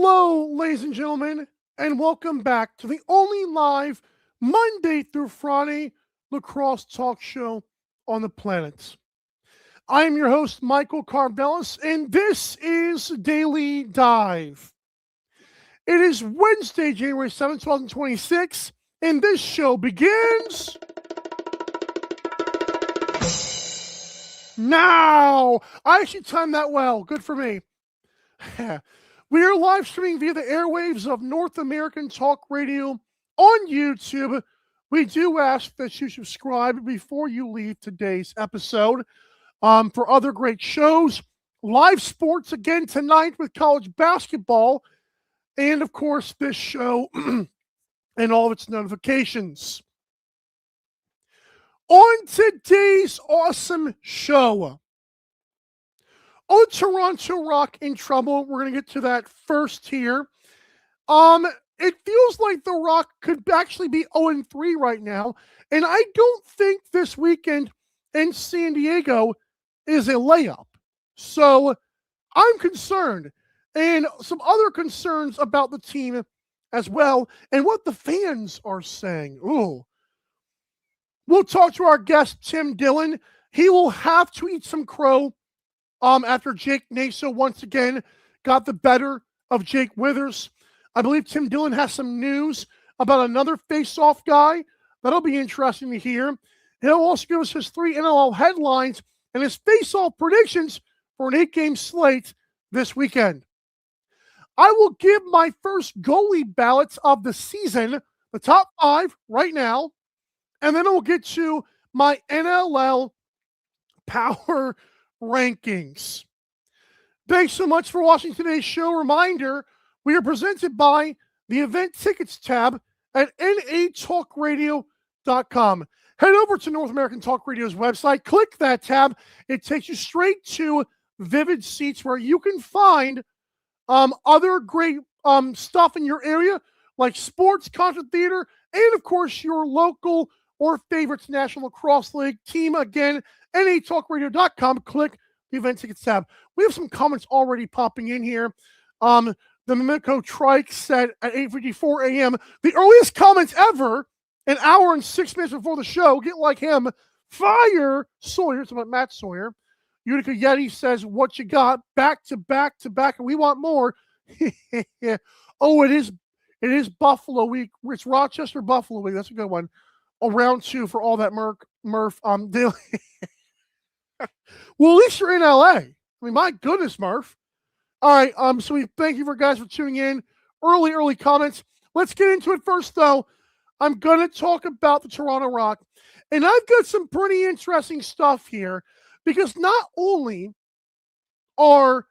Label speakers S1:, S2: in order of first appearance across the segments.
S1: Hello, ladies and gentlemen, and welcome back to the only live Monday through Friday lacrosse talk show on the planet. I am your host, Michael Karvelis, and this is Daily Dive. It is Wednesday, January 7th, 2026, and this show begins now. I actually timed that well. Good for me. We are live streaming via the airwaves of North American Talk Radio on YouTube. We do ask that you subscribe before you leave today's episode. For other great shows, live sports again tonight with college basketball, and of course this show and all of its notifications. On today's awesome show, oh, Toronto Rock in trouble. We're going to get to that first here. It feels like the Rock could actually be 0-3 right now, and I don't think this weekend in San Diego is a layup. So I'm concerned, and some other concerns about the team as well, and what the fans are saying. Ooh. We'll talk to our guest, Tim Dillon. He will have to eat some crow after Jake Naso once again got the better of Jake Withers. I believe Tim Dillon has some news about another face-off guy. That'll be interesting to hear. He'll also give us his 3 NLL headlines and his face-off predictions for an 8-game slate this weekend. I will give my first goalie ballots of the season, the top 5 right now, and then we'll get to my NLL power rankings. Thanks so much for watching today's show. Reminder, we are presented by the event tickets tab at natalkradio.com. Head over to North American Talk Radio's website, click that tab. It takes you straight to Vivid Seats where you can find other great stuff in your area like sports, concert theater, and of course your local or favorites National Lacrosse League team. Again, natalkradio.com, click the event tickets tab. We have some comments already popping in here. The Mimico Trike said at 8:54 a.m., the earliest comments ever, an hour and 6 minutes before the show. Get like him. Fire Sawyer. It's about Matt Sawyer. Utica Yeti says, what you got? Back to back to back, and we want more. Oh, it is Buffalo week. It's Rochester Buffalo week. That's a good one. Round 2 for all that Murph. Well, at least you're in LA. I mean, my goodness, Murph. All right. So we thank you guys for tuning in. Early comments. Let's get into it first, though. I'm going to talk about the Toronto Rock, and I've got some pretty interesting stuff here because not only are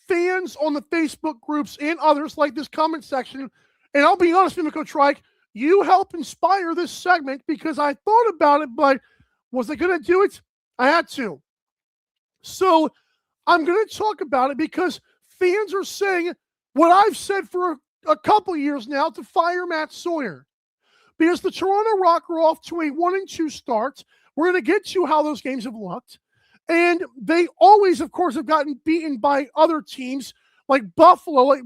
S1: fans on the Facebook groups and others like this comment section, and I'll be honest, Mimico Trike, you help inspire this segment because I thought about it, but was I going to do it? I had to. So I'm going to talk about it because fans are saying what I've said for a couple years now to fire Matt Sawyer. Because the Toronto Rock are off to a 1-2 start. We're going to get to how those games have looked. And they always, of course, have gotten beaten by other teams like Buffalo.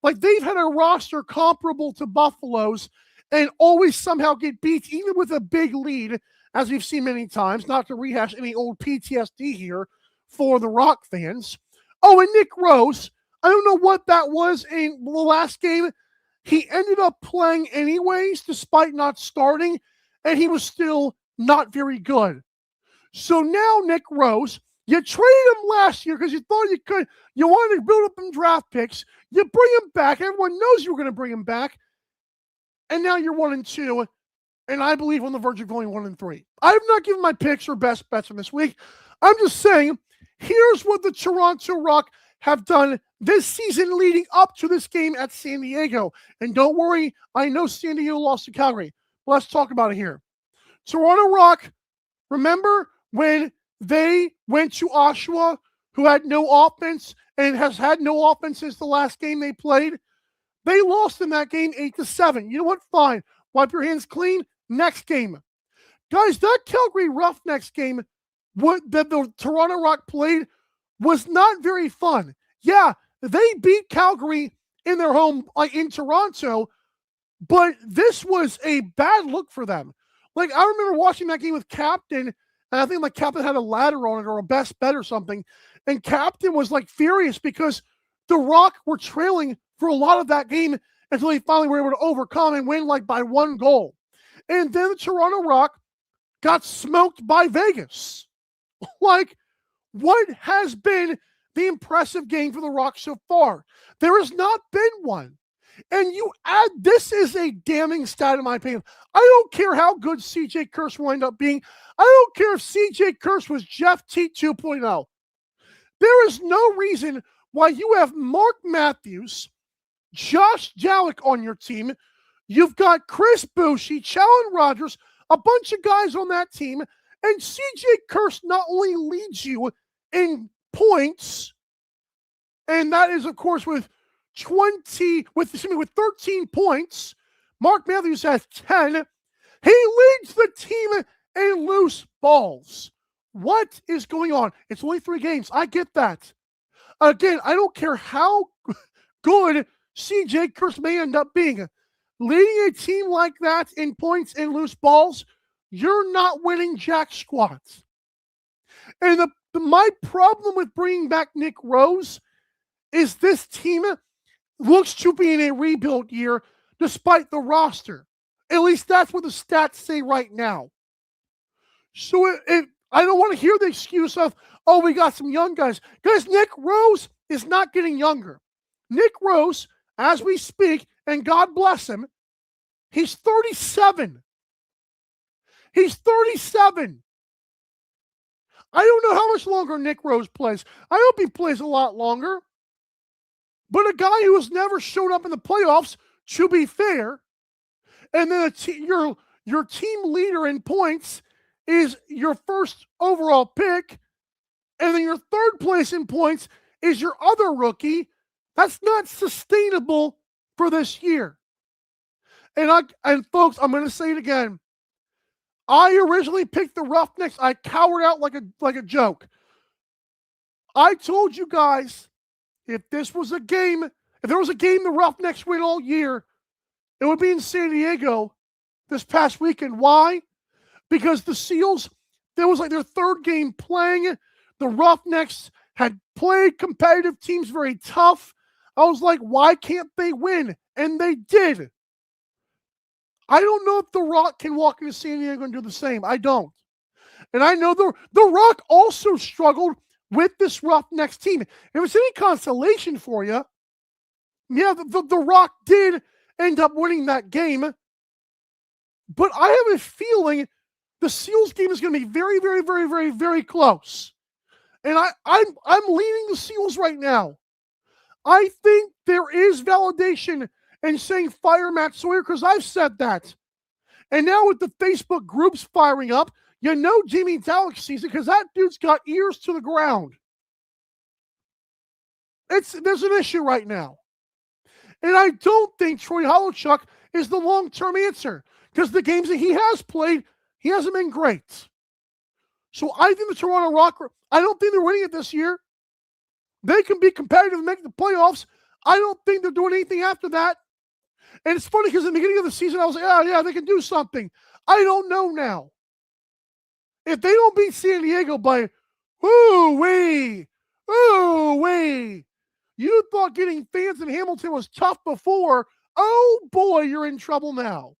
S1: Like they've had a roster comparable to Buffalo's and always somehow get beat, even with a big lead, as we've seen many times, not to rehash any old PTSD here for the Rock fans. Oh, and Nick Rose, I don't know what that was in the last game. He ended up playing anyways, despite not starting, and he was still not very good. So now Nick Rose, you traded him last year because you thought you could. You wanted to build up some draft picks. You bring him back. Everyone knows you were going to bring him back. And now you're 1-2, and I believe on the verge of going 1-3. I have not given my picks or best bets from this week. I'm just saying, here's what the Toronto Rock have done this season leading up to this game at San Diego. And don't worry, I know San Diego lost to Calgary. Let's talk about it here. Toronto Rock, remember when they went to Oshawa, who had no offense and has had no offense since the last game they played? They lost in that game 8-7. You know what? Fine. Wipe your hands clean. Next game. Guys, that Calgary Roughnecks game that the Toronto Rock played was not very fun. Yeah, they beat Calgary in their home, like in Toronto. But this was a bad look for them. Like, I remember watching that game with Captain, and I think like Captain had a ladder on it or a best bet or something. And Captain was like furious because the Rock were trailing for a lot of that game until they finally were able to overcome and win like by 1 goal. And then the Toronto Rock got smoked by Vegas. Like, what has been the impressive game for the Rock so far? There has not been one. And you add, this is a damning stat in my opinion. I don't care how good CJ Kurse will end up being. I don't care if CJ Kurse was Jeff T 2.0. There is no reason why you have Mark Matthews, Josh Jalek on your team. You've got Chris Boucher, Challen Rogers, a bunch of guys on that team, and CJ Kurse not only leads you in points, and that is, of course, with 13 points. Mark Matthews has 10. He leads the team in loose balls. What is going on? It's only 3 games. I get that. Again, I don't care how good CJ Kurse may end up being. Leading a team like that in points and loose balls, you're not winning jack squats. And my problem with bringing back Nick Rose is this team looks to be in a rebuild year despite the roster. At least that's what the stats say right now. So I don't want to hear the excuse of, oh, we got some young guys. Guys, Nick Rose is not getting younger. Nick Rose, as we speak, and God bless him, he's 37. He's 37. I don't know how much longer Nick Rose plays. I hope he plays a lot longer. But a guy who has never shown up in the playoffs, to be fair, and then your team leader in points is your first overall pick, and then your third place in points is your other rookie, that's not sustainable for this year. And folks, I'm going to say it again. I originally picked the Roughnecks. I cowered out like a joke. I told you guys, if there was a game the Roughnecks win all year, it would be in San Diego this past weekend. Why? Because the Seals, that was like their 3rd game playing. The Roughnecks had played competitive teams very tough. I was like, why can't they win? And they did. I don't know if the Rock can walk into San Diego and do the same. I don't. And I know the Rock also struggled with this Roughnecks team. If it's any consolation for you, yeah, the Rock did end up winning that game. But I have a feeling the Seals game is going to be very, very, very, very, very close. And I'm leaning the Seals right now. I think there is validation in saying fire Matt Sawyer, because I've said that. And now with the Facebook groups firing up, you know Jimmy Dalek sees it because that dude's got ears to the ground. There's an issue right now. And I don't think Troy Holochuk is the long-term answer because the games that he has played, he hasn't been great. So I think the Toronto Rock, I don't think they're winning it this year. They can be competitive and make the playoffs. I don't think they're doing anything after that. And it's funny because in the beginning of the season, I was like, oh, yeah, they can do something. I don't know now. If they don't beat San Diego by, ooh-wee, you thought getting fans in Hamilton was tough before. Oh, boy, you're in trouble now.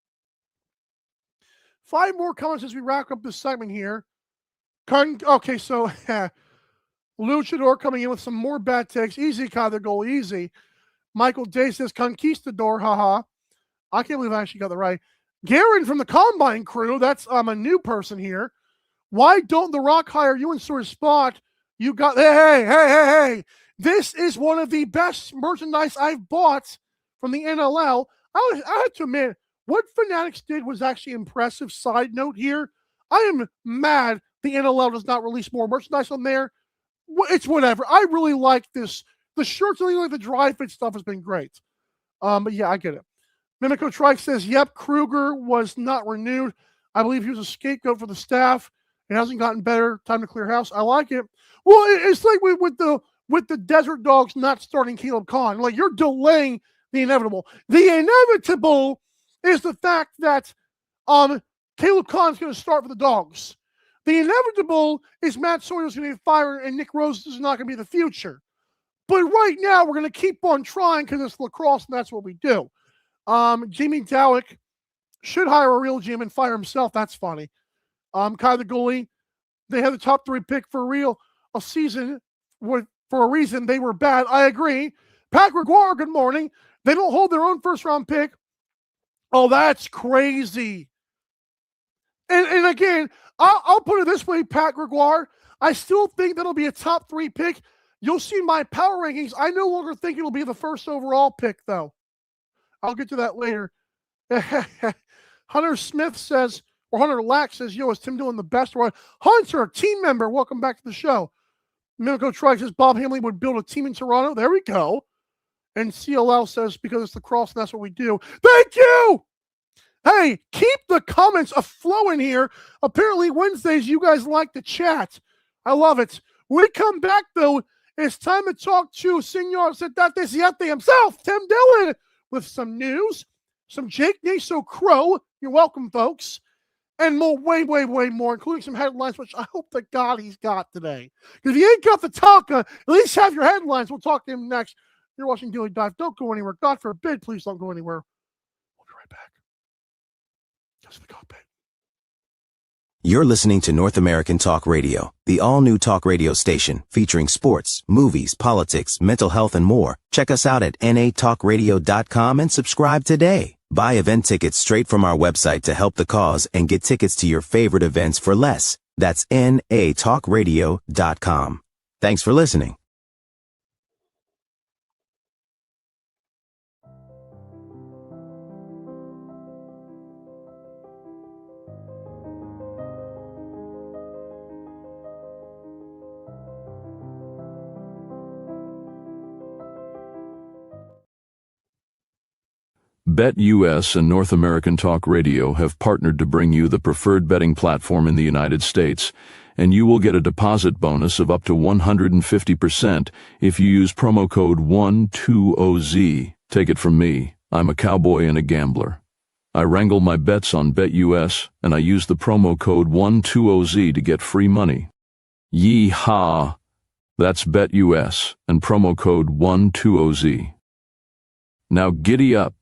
S1: 5 more comments as we wrap up this segment here. Okay, so Luchador coming in with some more bad takes. Easy, Kai, the goal, easy. Michael Day says, Conquistador, haha. I can't believe I actually got that right. Garen from the Combine crew, that's a new person here. Why don't the Rock hire you in sort of spot? You got, hey. This is one of the best merchandise I've bought from the NLL. I have to admit, what Fanatics did was actually impressive. Side note here, I am mad the NLL does not release more merchandise on there. It's whatever. I really like this. The shirts, I like the dry fit stuff has been great. But yeah, I get it. Mimico Trike says, yep, Kruger was not renewed. I believe he was a scapegoat for the staff. It hasn't gotten better. Time to clear house. I like it. Well, it's like with the Desert Dogs not starting Caleb Kahn. Like, you're delaying the inevitable. The inevitable is the fact that Caleb Collins is going to start for the Dogs. The inevitable is Matt Sawyer's going to get fired and Nick Rose is not going to be the future. But right now, we're going to keep on trying because it's lacrosse, and that's what we do. Jimmy Dowick should hire a real GM and fire himself. That's funny. Kai the goalie, they had the top 3 pick for a season for a reason. They were bad. I agree. Pat Gregoire, good morning. They don't hold their own first-round pick. Oh, that's crazy. And again, I'll put it this way, Pat Gregoire. I still think that'll be a top 3 pick. You'll see my power rankings. I no longer think it'll be the first overall pick, though. I'll get to that later. Hunter Smith says, or Hunter Lack says, yo, is Tim Dillon the best? Or Hunter, a team member, welcome back to the show. Minico Trike says, Bob Hamley would build a team in Toronto. There we go. And CLL says, because it's lacrosse and that's what we do. Thank you! Hey, keep the comments a-flowing here. Apparently Wednesdays, you guys like to chat. I love it. When we come back, though, it's time to talk to Senor Sedate Siete himself, Tim Dillon, with some news, some Jake Naso Crow. You're welcome, folks. And more, way, way, way more, including some headlines, which I hope to God he's got today. Because if you ain't got the talker, at least have your headlines. We'll talk to him next. You're watching Daily Dive. Don't go anywhere. God forbid, please don't go anywhere. We'll be right back. Just the cockpit.
S2: You're listening to North American Talk Radio, the all-new talk radio station featuring sports, movies, politics, mental health, and more. Check us out at natalkradio.com and subscribe today. Buy event tickets straight from our website to help the cause and get tickets to your favorite events for less. That's natalkradio.com. Thanks for listening.
S3: BetUS and North American Talk Radio have partnered to bring you the preferred betting platform in the United States, and you will get a deposit bonus of up to 150% if you use promo code 120Z. Take it from me, I'm a cowboy and a gambler. I wrangle my bets on BetUS, and I use the promo code 120Z to get free money. Yee-haw! That's BetUS and promo code 120Z. Now giddy up.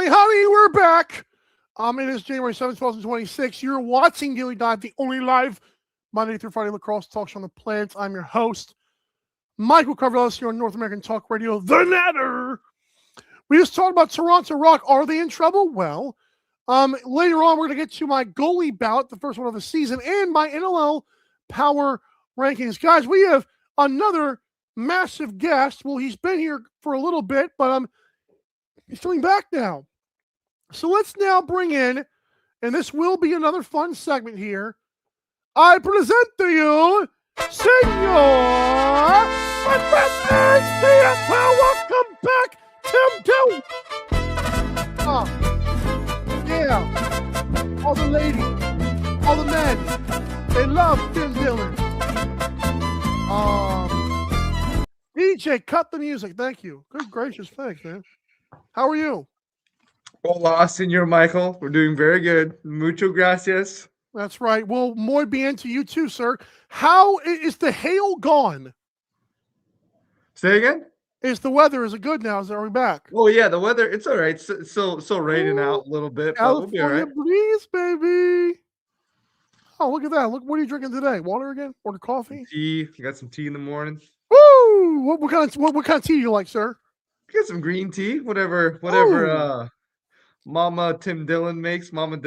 S1: Honey, we're back. It is January 7th, 2026. You're watching Daily Dive, the only live Monday through Friday lacrosse talk show on the planet. I'm your host, Michael Karvelis, here on North American Talk Radio, The Natter. We just talked about Toronto Rock. Are they in trouble? Well, later on, we're going to get to my goalie ballot, the first one of the season, and my NLL power rankings. Guys, we have another massive guest. Well, he's been here for a little bit, but he's coming back now. So let's now bring in, and this will be another fun segment here. I present to you, Senor Sedate. Welcome back, Tim Dillon. Oh, yeah. All the ladies, all the men, they love Tim Dillon. DJ, cut the music. Thank you. Good gracious, thanks, man. How are you?
S4: Hola, Senor Michael. We're doing very good. Mucho gracias.
S1: That's right. Well, muy bien to you too, sir. How is the hail gone?
S4: Say again?
S1: Is the weather, is it good now? Are we back?
S4: Oh, yeah, the weather, it's all right. It's still raining out a little bit, but we'll be all right.
S1: Breeze, baby. Oh, look at that. Look, what are you drinking today? Water again? Or coffee?
S4: Tea. You got some tea in the morning.
S1: Woo! What kind of tea do you like, sir?
S4: You got some green tea, whatever Mama Dillon makes. Mama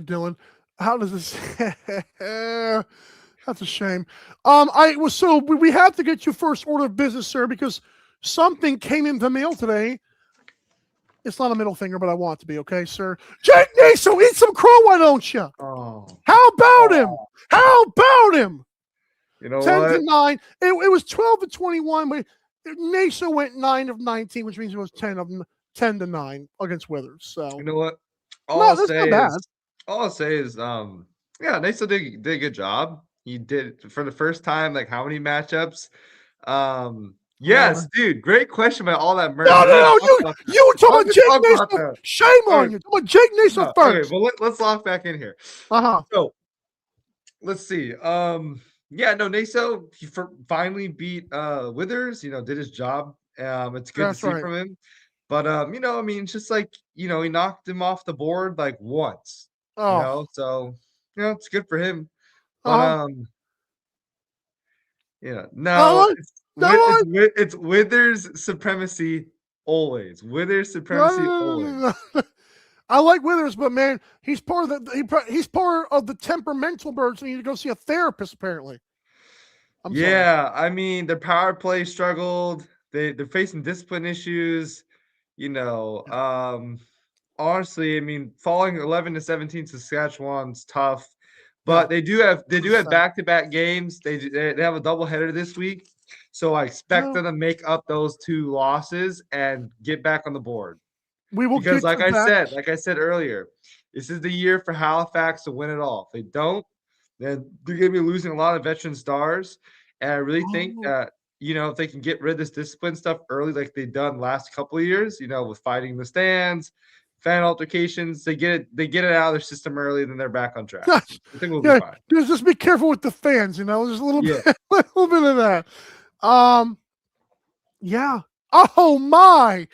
S4: Dillon.
S1: How does this? That's a shame. We have to get you first order of business, sir, because something came in the mail today. It's not a middle finger, but I want it to be, okay, sir? Jake Naso, eat some crow, why don't you?
S4: Oh,
S1: How about him? How about him?
S4: you know
S1: 10
S4: what?
S1: to 9. It was 12 to 21, but Naso went 9 of 19, which means it was 10 to 9 against Withers. So
S4: You know what?
S1: that's not bad.
S4: All I'll say is, yeah, Naso did a good job. He did for the first time, like how many matchups? Yes, dude, great question about all that merch.
S1: No, you were talking about Jake Naso. Shame on you. Talking about Jake Naso first.
S4: Okay, well let's lock back in here. So let's see. Yeah, no, Naso he finally beat Withers. You know, did his job. It's good to see from him. But you know, I mean, it's just like, you know, he knocked him off the board like once. You know, so you know, it's good for him. But yeah, no, it's Withers supremacy always. Withers supremacy always.
S1: I like Withers, but man, he's part of the temperamental birds. And you need to go see a therapist. Apparently,
S4: sorry. I mean, their power play struggled. They're facing discipline issues. You know, honestly, I mean, falling 11 to 17 to Saskatchewan's tough. But they do have back-to-back games. They have a doubleheader this week, so I expect them to make up those 2 losses and get back on the board.
S1: We will
S4: because, like I said earlier, this is the year for Halifax to win it all. If they don't, then they're going to be losing a lot of veteran stars. And I really think that, you know, if they can get rid of this discipline stuff early, like they've done last couple of years, you know, with fighting the stands, fan altercations, they get it out of their system early, then they're back on track. I think we'll be fine.
S1: Just be careful with the fans, you know. There's a little bit of that. Yeah. Oh my.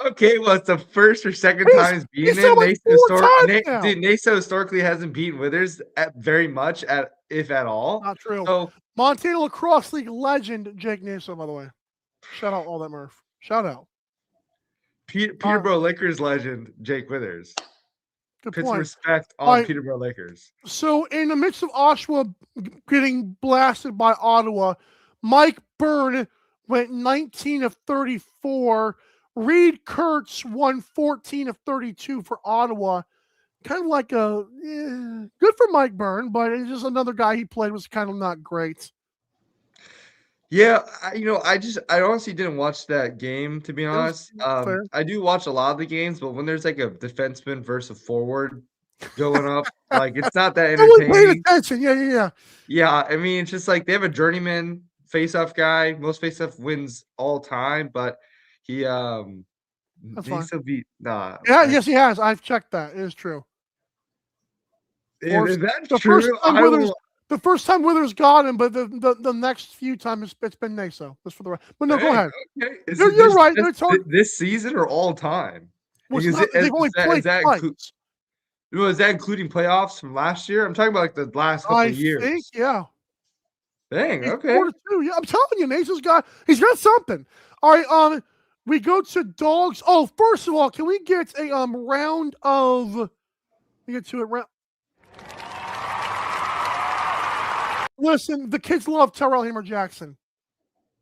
S4: Okay, well, it's the first or second time he's beaten him. Naso historically hasn't beaten Withers very much, if at all.
S1: Not true.
S4: So,
S1: Montana Lacrosse League legend Jake Naso, by the way. Shout out all that Murph. Shout out.
S4: Peterborough Lakers legend Jake Withers.
S1: Good
S4: Put
S1: point.
S4: some respect on Peterborough Lakers.
S1: So, in the midst of Oshawa getting blasted by Ottawa, Mike Byrne went 19 of 34. Reed Kurtz won 14 of 32 for Ottawa. Kind of like good for Mike Byrne, but it's just another guy he played was kind of not great.
S4: Yeah, I honestly didn't watch that game, to be honest. I do watch a lot of the games, but when there's like a defenseman versus a forward going up, like it's not that entertaining.
S1: Paying attention. Yeah.
S4: Yeah, I mean, it's just like they have a journeyman face-off guy. Most face-off wins all time, but he beat
S1: yes, he has. I've checked that. It is true.
S4: Is that true?
S1: The first time Withers got him, but the next few times it's been Naso. Just for the right. But no, go ahead.
S4: Okay.
S1: You're right.
S4: This season or all time?
S1: They've only played twice.
S4: Was that including playoffs from last year? I'm talking about like the last couple of years.
S1: I think, yeah.
S4: Dang, okay.
S1: 4-2. Yeah, I'm telling you, Naso's he's got something. All right, we go to dogs. Oh, first of all, can we get a round of? We get to it round. Listen, the kids love Terrell Hammer-Jackson,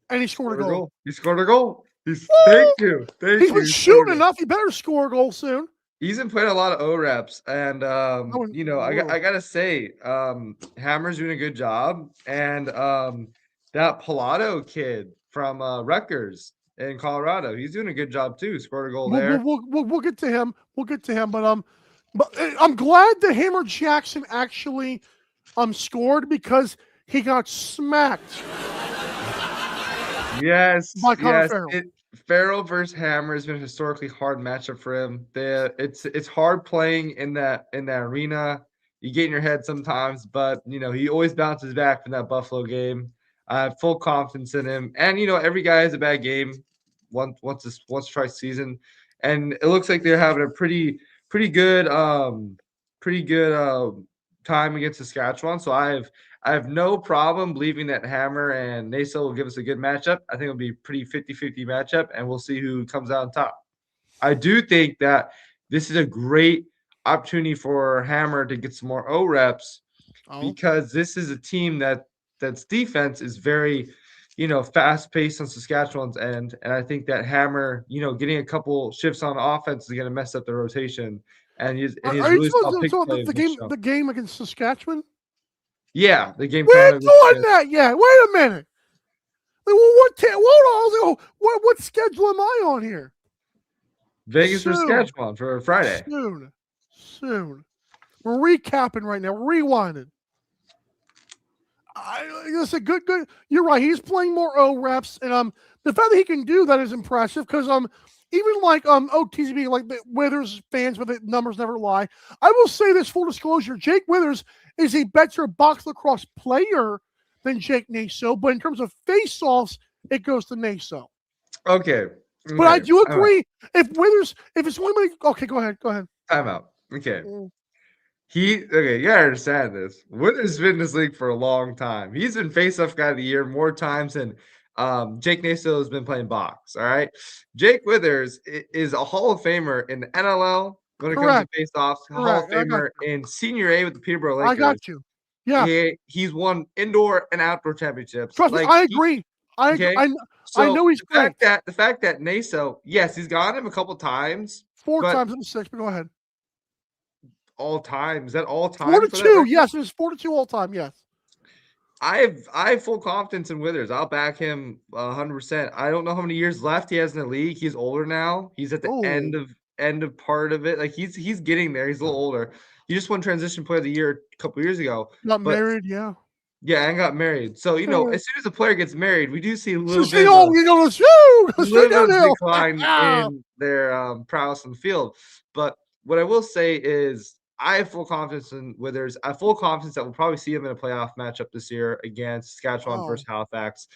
S1: and he scored a goal.
S4: He scored a goal. Thank you.
S1: He's been shooting enough. He better score a goal soon.
S4: He's been playing a lot of O-reps, and I gotta say, Hammer's doing a good job, and that Pilato kid from Rutgers in Colorado, he's doing a good job too. Scored a goal there.
S1: We'll get to him. But I'm glad that Hammer-Jackson actually scored because he got smacked.
S4: Yes.
S1: By Connor Farrell.
S4: Farrell versus Hammer has been a historically hard matchup for him. It's hard playing in that arena. You get in your head sometimes, but he always bounces back from that Buffalo game. I have full confidence in him. And every guy has a bad game once twice season. And it looks like they're having a pretty good time against Saskatchewan. So I have no problem believing that Hammer and Naso will give us a good matchup. I think it'll be a pretty 50-50 matchup, and we'll see who comes out on top. I do think that this is a great opportunity for Hammer to get some more O reps because this is a team that's defense is very, fast pace on Saskatchewan's end. And I think that Hammer, getting a couple shifts on offense is going to mess up the rotation. And his
S1: Are you
S4: really
S1: supposed
S4: solid
S1: to
S4: pick
S1: talk
S4: play.
S1: the game against Saskatchewan?
S4: Yeah, the game
S1: We
S4: coming
S1: ain't
S4: up.
S1: doing that yet. Wait a minute. Like, hold on. What schedule am I on here?
S4: Vegas or Saskatchewan for Friday.
S1: Soon. We're recapping right now. We're rewinding. It's a good. You're right. He's playing more O reps, and the fact that he can do that is impressive because even like OTB, like the Withers fans, but the numbers never lie. I will say this, full disclosure: Jake Withers is a better box lacrosse player than Jake Naso, but in terms of face-offs, it goes to Naso.
S4: Okay.
S1: But I do agree. If it's only okay, go ahead.
S4: Time out. Okay. You gotta understand this. Withers been in this league for a long time. He's been face-off guy of the year more times than Jake Naso has been playing box. All right. Jake Withers is a Hall of Famer in the NLL when it comes to face-offs, Hall of Famer in Senior A with the Peterborough Lakers.
S1: I got you. Yeah.
S4: He's won indoor and outdoor championships.
S1: Trust me, I agree. I know he's great.
S4: The fact that Naso, yes, he's gotten him a couple times.
S1: 4 times in the 6, but go ahead.
S4: All time. Is that all time?
S1: 4-2. Yes, it's 4-2 all time. Yes.
S4: I have full confidence in Withers. I'll back him 100%. I don't know how many years left he has in the league. He's older now. He's at the end of part of it. Like he's getting there. He's a little older. He just won Transition Player of the Year a couple years ago.
S1: Married, yeah.
S4: Yeah, and got married. So as soon as a player gets married, we do see a little bit
S1: of
S4: decline in their prowess on the field. But what I will say is, I have full confidence in Withers. I have full confidence that we'll probably see him in a playoff matchup this year against Saskatchewan versus Halifax.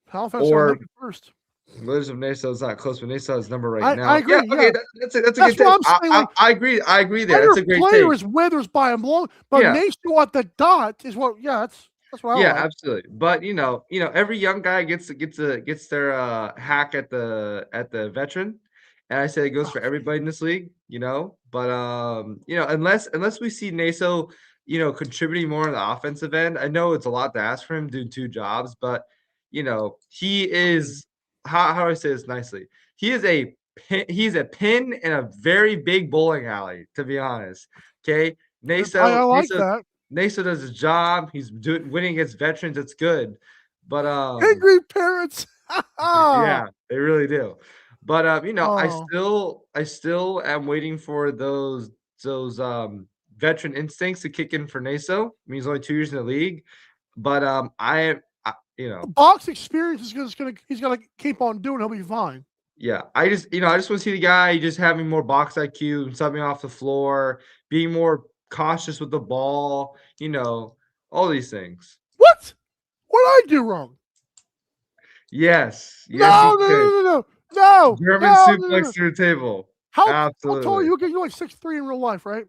S1: Halifax or first.
S4: Withers of Naso is not close, but Naso is number right now.
S1: I agree.
S4: Yeah, okay, that's a good thing. I agree there. That's a great
S1: player is Withers by him long, but Naso at the dot is what. Yeah, that's what I like.
S4: Absolutely. But every young guy gets their hack at the veteran. And I say it goes for everybody in this league, But unless we see Naso, contributing more on the offensive end, I know it's a lot to ask for him doing 2 jobs, but he is how do I say this nicely? He's a pin in a very big bowling alley, to be honest. Okay.
S1: I like that.
S4: Naso does his job. He's winning against veterans. It's good. But
S1: angry parents.
S4: Yeah, they really do. But I still am waiting for those veteran instincts to kick in for Naso. I mean, he's only 2 years in the league, but
S1: the box experience is he's gonna keep on doing. He'll be fine.
S4: Yeah, I just want to see the guy just having more box IQ, something off the floor, being more cautious with the ball. All these things.
S1: What did I do wrong?
S4: Yes.
S1: No.
S4: German suplex through the table.
S1: Absolutely. How tall are you? You're like 6'3" in real life, right?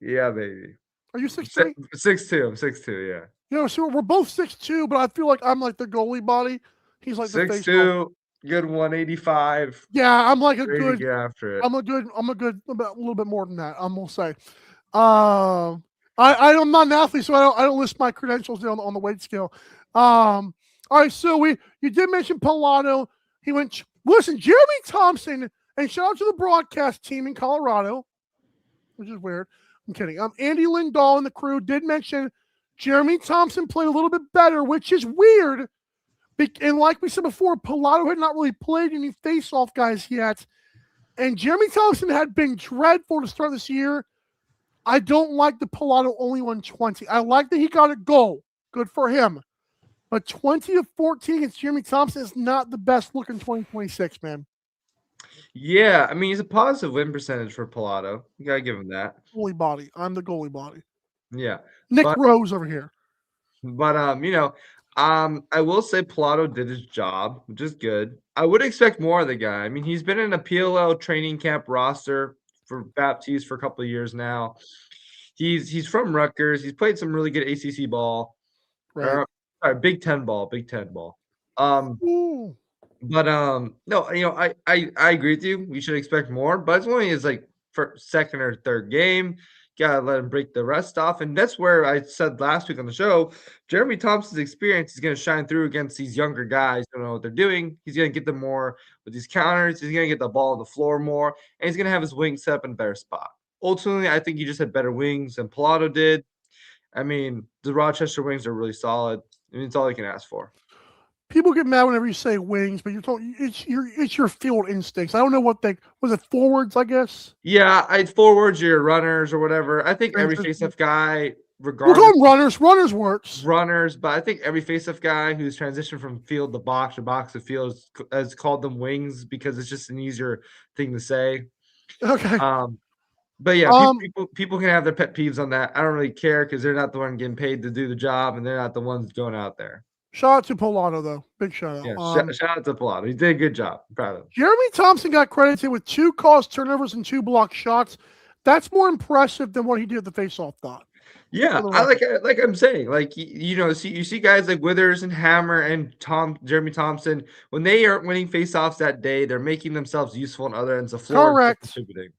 S4: Yeah, baby.
S1: Are you 6'3"?
S4: 6'2". I'm 6'2", yeah.
S1: So we're both 6'2", but I feel like I'm like the goalie body. He's like
S4: 6'2", good 185.
S1: Yeah, I'm like a good.
S4: Get after it.
S1: I'm a good. A little bit more than that. I'm gonna say. I'm not an athlete, so I don't list my credentials on the weight scale. All right, so you did mention Pilato. He went. Listen, Jeremy Thompson, and shout out to the broadcast team in Colorado, which is weird. I'm kidding. Andy Lindahl and the crew did mention Jeremy Thompson played a little bit better, which is weird. And like we said before, Pilato had not really played any face-off guys yet. And Jeremy Thompson had been dreadful to start this year. I don't like the Pilato only won 20. I like that he got a goal. Good for him. But 20-14 against Jeremy Thompson is not the best looking 2026, man.
S4: Yeah, I mean, he's a positive win percentage for Pilato. You got to give him that.
S1: Goalie body. I'm the goalie body.
S4: Yeah.
S1: Nick Rose over here.
S4: But, I will say Pilato did his job, which is good. I would expect more of the guy. I mean, he's been in a PLL training camp roster for Baptiste for a couple of years now. He's from Rutgers. He's played some really good ACC ball.
S1: Right.
S4: Big Ten ball. But no, I agree with you. We should expect more, but it's only his like second or third game. gotta let him break the rest off. And that's where I said last week on the show, Jeremy Thompson's experience is going to shine through against these younger guys who don't know what they're doing. He's going to get them more with these counters. He's going to get the ball on the floor more, and he's going to have his wings set up in a better spot. Ultimately, I think he just had better wings than Pilato did. I mean, the Rochester wings are really solid. I mean, it's all you can ask for.
S1: People get mad whenever you say wings, but it's your field instincts. I don't know what was it forwards, I guess?
S4: Yeah, forwards, your runners or whatever. I think every faceoff guy, regardless.
S1: We'll call them runners. Runners works.
S4: Runners, but I think every faceoff guy who's transitioned from field to box or box to field has called them wings because it's just an easier thing to say.
S1: Okay.
S4: But yeah, people can have their pet peeves on that. I don't really care because they're not the one getting paid to do the job, and they're not the ones going out there.
S1: Shout out to Pilato, though. Big shout out.
S4: Yeah, shout out to Pilato. He did a good job. I'm proud of him.
S1: Jeremy Thompson got credited with 2 caused turnovers and 2 blocked shots. That's more impressive than what he did at the faceoff dot.
S4: Yeah, like I'm saying, like you see guys like Withers and Hammer and Jeremy Thompson, when they are winning faceoffs that day, they're making themselves useful on other ends of the floor.
S1: Correct.
S4: Contributing.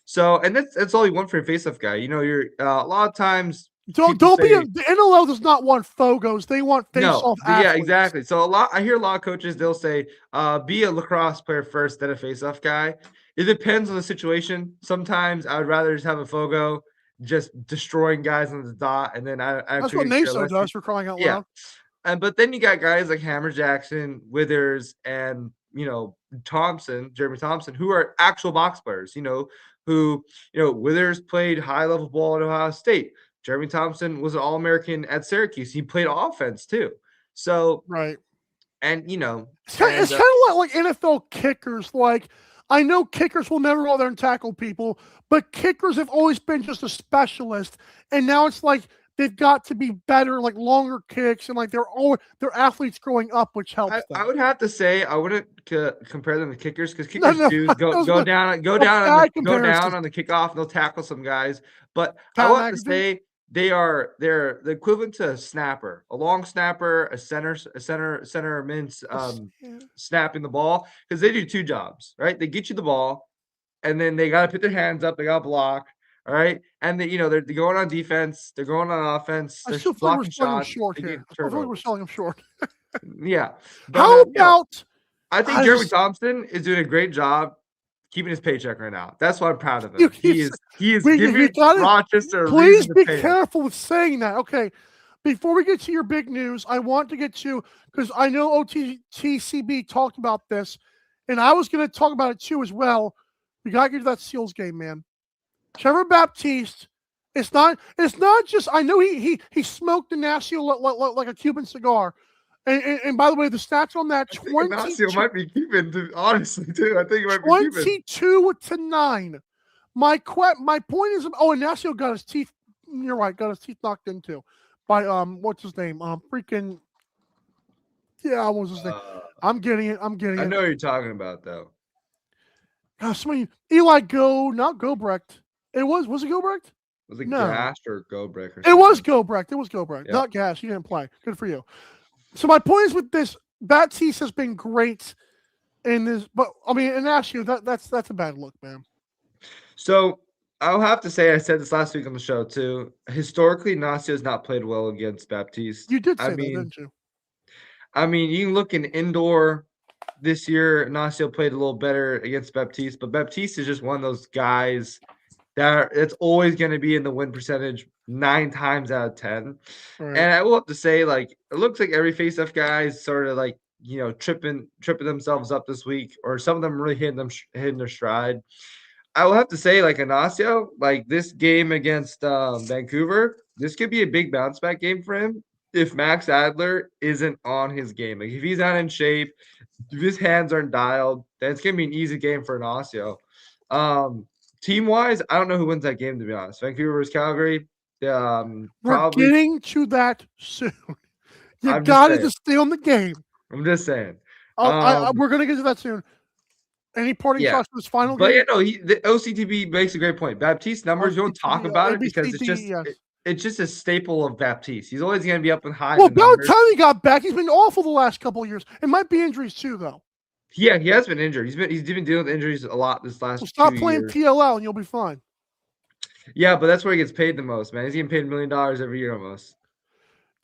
S4: So, and that's all you want for a faceoff guy. You're a lot of times.
S1: Don't be the NLL does not want Fogos. They want face-off athletes.
S4: Yeah, exactly. So I hear a lot of coaches, they'll say, be a lacrosse player first, then a face-off guy. It depends on the situation. Sometimes I would rather just have a Fogo just destroying guys on the dot, and then
S1: that's what Naso does for crying out loud.
S4: But then you got guys like Hammer Jackson, Withers, and Jeremy Thompson, who are actual box players. Withers played high-level ball at Ohio State. Jeremy Thompson was an All-American at Syracuse. He played offense too. So
S1: right,
S4: and
S1: it's kind of like NFL kickers. Like I know kickers will never go there and tackle people, but kickers have always been just a specialist, and now it's like they've got to be better, like longer kicks, and like they're athletes growing up, which helps them.
S4: I would have to say I wouldn't compare them to kickers because kickers go down on the kickoff and they'll tackle some guys. But I want to say they're the equivalent to a snapper, a long snapper, a center mince snapping the ball, because they do 2 jobs, right? They get you the ball, and then they got to put their hands up, they got to block. All right, and they're going on defense. They're going on offense.
S1: I still feel like we're selling them short here. I feel like we're selling them short.
S4: Yeah.
S1: But, how about?
S4: I think Jeremy Thompson is doing a great job keeping his paycheck right now. That's why I'm proud of him. He is giving Rochester.
S1: Please be careful with saying that. Okay, before we get to your big news, I want to get to, because I know OTTCB talked about this, and I was going to talk about it too as well. We got to get to that Seals game, man. Trevor Baptiste, it's not just, I know he smoked Ignacio like a Cuban cigar. And by the way, the stats on that, 22
S4: Ignacio might be keeping, honestly, too. I think it might be
S1: 22-9. My point is, Ignacio got his teeth, you're right, got his teeth knocked into by, what's his name? What was his name? I'm getting it. I
S4: know what you're talking about, though.
S1: Eli not Gobrecht. Was it Gobrecht?
S4: Was it Gash or Gobrecht?
S1: It was Gobrecht.
S4: Yep.
S1: Not Gash. He didn't play. Good for you. So my point is with this, Baptiste has been great in this, but I mean, Ignacio, that's a bad look, man.
S4: So I'll have to say, I said this last week on the show too. Historically, Ignacio has not played well against Baptiste.
S1: You did say that, didn't you?
S4: I mean, you can look in indoor. This year, Ignacio played a little better against Baptiste, but Baptiste is just one of those guys that it's always going to be in the win percentage 9 times out of 10. Right. And I will have to say, like, it looks like every faceoff guy is sort of like, tripping themselves up this week, or some of them really hitting their stride. I will have to say, like, Ignacio, like this game against Vancouver, this could be a big bounce back game for him if Max Adler isn't on his game. Like, if he's not in shape, if his hands aren't dialed, then it's going to be an easy game for Ignacio. Team-wise, I don't know who wins that game, to be honest. Vancouver versus Calgary.
S1: We're getting to that soon. You got to stay on the game.
S4: I'm just saying.
S1: We're going to get to that soon. Any parting shots for this final game?
S4: But the OCTB makes a great point. Baptiste numbers, you don't talk about it because it's just a staple of Baptiste. He's always going to be up and high.
S1: Well, by the time he got back, he's been awful the last couple of years. It might be injuries too, though.
S4: Yeah, he has been injured. He's been dealing with injuries a lot this last.
S1: Stop playing PLL and you'll be fine.
S4: Yeah, but that's where he gets paid the most, man. He's getting paid $1 million every year almost.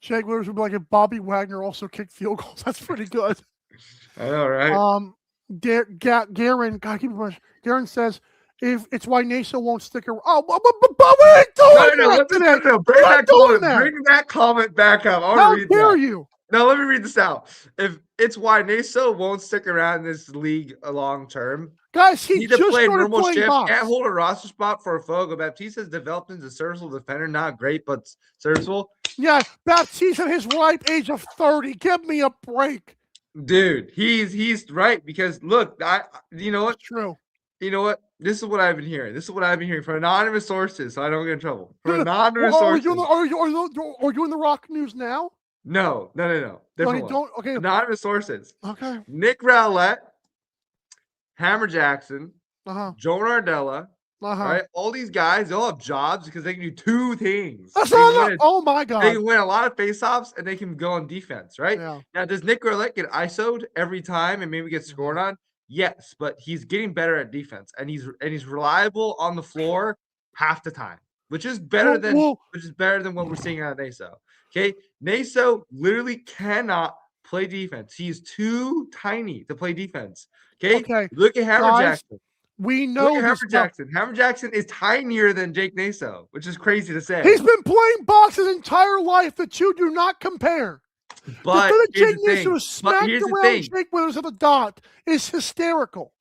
S1: Jake Williams would be like if Bobby Wagner also kicked field goals. That's pretty good.
S4: I know, right?
S1: Garen, God, keep it pushing. Garen says, if it's why Naso won't stick around. Oh, but we ain't doing that today.
S4: Bring that comment back up.
S1: How dare you?
S4: No, let me read this out. If it's why Naso won't stick around in this league long term.
S1: Guys, he just started playing
S4: shift,
S1: box.
S4: Can't hold a roster spot for a Fogo. Baptiste has developed into a serviceable defender. Not great, but serviceable.
S1: Yeah, Baptiste at his ripe age of 30. Give me a break.
S4: Dude, he's right because look, you know what?
S1: It's true.
S4: You know what? This is what I've been hearing. This is what I've been hearing from anonymous sources, so I don't get in trouble. From anonymous sources.
S1: Are you in the Rock News now?
S4: No. Different one.
S1: Okay.
S4: Anonymous sources.
S1: Okay.
S4: Nick Rowlett, Hammer Jackson, Joe Nardella, right? All these guys, they all have jobs because they can do two things.
S1: Oh my God.
S4: They can win a lot of faceoffs and they can go on defense, right?
S1: Yeah.
S4: Now, does Nick Rowlett get ISO'd every time and maybe get scored on? Yes, but he's getting better at defense and he's reliable on the floor half the time, which is better than what we're seeing out of Naso. Okay, Naso literally cannot play defense. He's too tiny to play defense. Okay. Look at Hammer Jackson.
S1: We know
S4: Hammer Jackson. Hammer Jackson is tinier than Jake Naso, which is crazy to say.
S1: He's been playing box his entire life. The two do not compare.
S4: But
S1: Jake Naso smacked around Jake Williams at the dot is hysterical.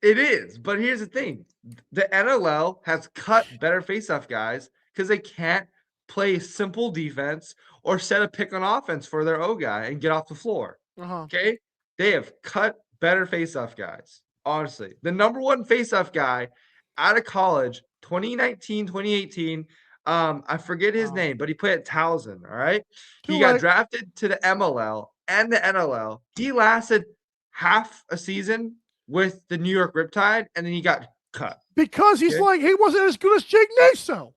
S4: It is, but here's the thing: the NLL has cut better faceoff guys because they can't play simple defense or set a pick on offense for their O guy and get off the floor. Okay, they have cut better faceoff guys. Honestly, the number one faceoff guy out of college, 2019, 2018. I forget his name, but he played at Towson. All right. He got drafted to the MLL and the NLL. He lasted half a season with the New York Riptide, and then he got cut.
S1: Because he wasn't as good as Jake Naso.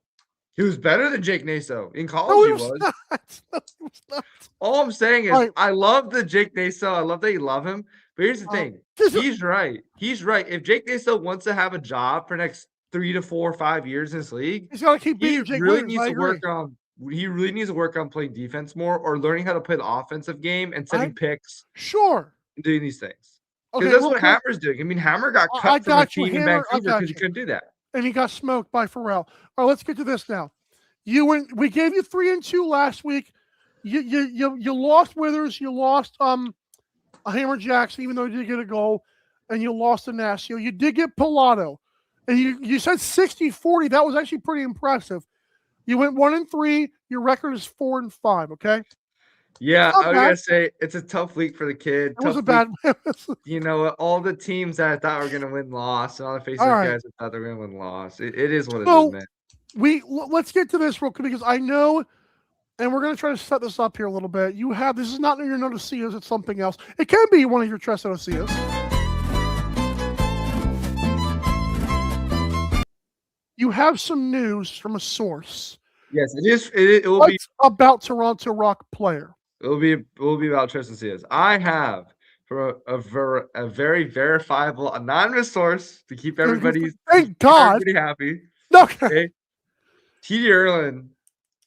S4: He was better than Jake Naso. In college, he was. No, he was not. All I'm saying is I love the Jake Naso. I love that you love him. But here's the thing. He's right. He's right. If Jake Naso wants to have a job for next 3 to 4 or 5 years in this league,
S1: he's got to keep beating Jake Williams.
S4: He really needs to work on playing defense more or learning how to play the offensive game and setting picks.
S1: Sure.
S4: And doing these things. Because that's what Hammer's doing. I mean, Hammer got cut from the team in Vancouver because he couldn't do that.
S1: And he got smoked by Pharrell. All right, let's get to this now. We gave you 3 and 2 last week. You lost Withers. You lost Hammer Jackson, even though you did get a goal, and you lost Ignacio. You did get Pilato. And you said 60-40. That was actually pretty impressive. You went 1 and 3. Your record is 4 and 5. Okay.
S4: Yeah, I was gonna say it's a tough week for the kid.
S1: It was a bad.
S4: You know, all the teams that I thought were gonna win lost, and all the faces guys that thought they were gonna win lost. It is what it is, man.
S1: Let's get to this real quick because I know, and we're gonna try to set this up here a little bit. This is not your Noticias, it's something else. It can be one of your Trust Noticias. You have some news from a source.
S4: Yes, it is. It will be
S1: about Toronto Rock player.
S4: It will be about Trust Noticias. I have from a very verifiable anonymous source to keep everybody happy. Okay. TD Erlin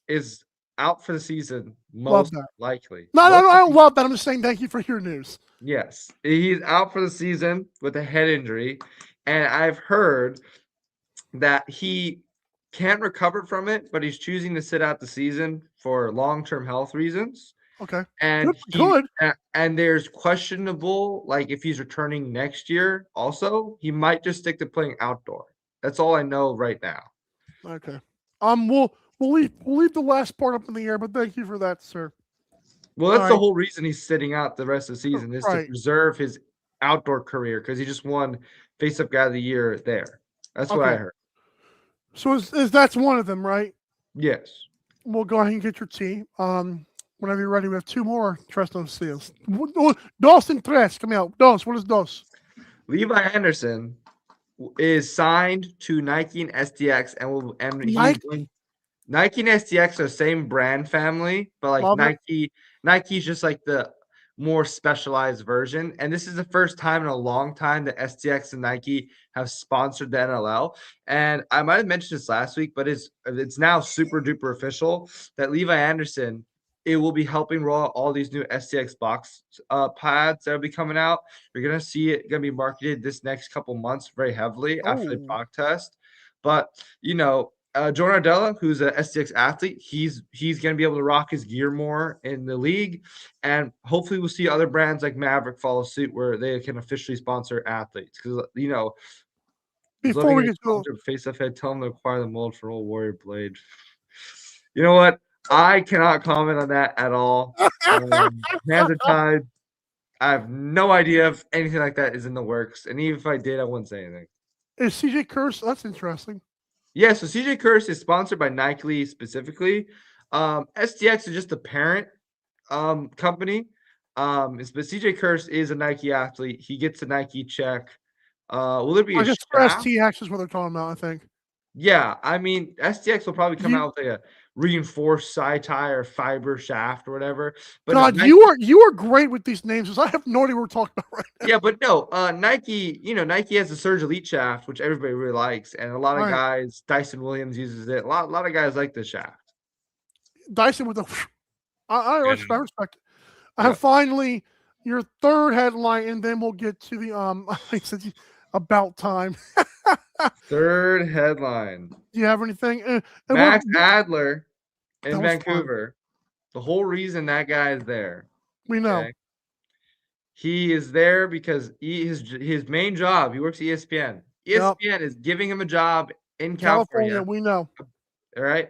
S4: is out for the season, most likely.
S1: No, I don't love that. I'm just saying thank you for your news.
S4: Yes, he's out for the season with a head injury, and I've heard that he can't recover from it, but he's choosing to sit out the season for long-term health reasons.
S1: Okay.
S4: And good. And there's questionable, like if he's returning next year also, he might just stick to playing outdoor. That's all I know right now.
S1: Okay. We'll leave the last part up in the air, but thank you for that, sir.
S4: Well, that's the whole reason he's sitting out the rest of the season is to preserve his outdoor career because he just won Face-Up Guy of the Year there. That's what I heard.
S1: So is that's one of them, right?
S4: Yes.
S1: We'll go ahead and get your tea. Whenever you're ready, we have 2 more Tres Noticias. Dos and tres. Come out. Dos. What is dos?
S4: Levi Anderson is signed to Nike and STX, Nike and STX are same brand family, but like Nike's just like the more specialized version. And this is the first time in a long time that STX and Nike have sponsored the NLL. And I might have mentioned this last week, but it's now super duper official that Levi Anderson, it will be helping roll out all these new STX box pads that will be coming out. You're going to see it going to be marketed this next couple months very heavily after the product test. But, Jordan Ardella, who's a STX athlete, he's going to be able to rock his gear more in the league. And hopefully we'll see other brands like Maverick follow suit where they can officially sponsor athletes. Because,
S1: before we get to
S4: face-off head, tell them to acquire the mold for Old Warrior Blade. You know what? I cannot comment on that at all. Hands are tied. I have no idea if anything like that is in the works. And even if I did, I wouldn't say anything.
S1: Is CJ Curse? That's interesting.
S4: Yeah, so CJ Curse is sponsored by Nike specifically. STX is just a parent company. But CJ Curse is a Nike athlete. He gets a Nike check. Will there be a shaft?
S1: STX is what they're talking about, I think.
S4: Yeah, I mean, STX will probably come out with like a reinforced side tie or fiber shaft or whatever. But
S1: God, no, you are great with these names because I have no idea what we're talking about right now.
S4: Yeah, but no, Nike, Nike has the Surge Elite shaft, which everybody really likes, and a lot of guys, Dyson Williams uses it. A lot of guys like the shaft.
S1: Dyson with the, I respect it. And finally, your third headline, and then we'll get to the about time.
S4: Third headline.
S1: Do you have anything?
S4: Max Adler in Vancouver. The whole reason that guy is there.
S1: We know. Okay?
S4: He is there because his main job, he works at ESPN. ESPN is giving him a job in California.
S1: We know.
S4: All right.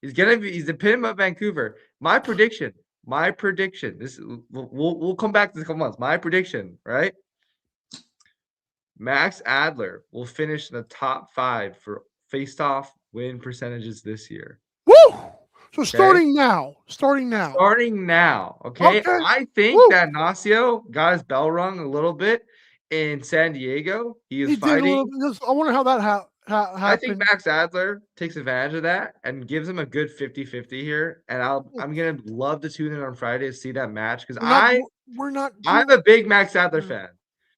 S4: He's the epitome of Vancouver. My prediction. This we'll come back to this in a couple months. My prediction, right? Max Adler will finish in the top 5 for face-off win percentages this year.
S1: Woo! So starting now.
S4: Okay. I think that Nacio got his bell rung a little bit in San Diego. He fighting.
S1: I wonder how that happened.
S4: I think Max Adler takes advantage of that and gives him a good 50-50 here. And I'm gonna love to tune in on Friday to see that match because I'm a big Max Adler fan.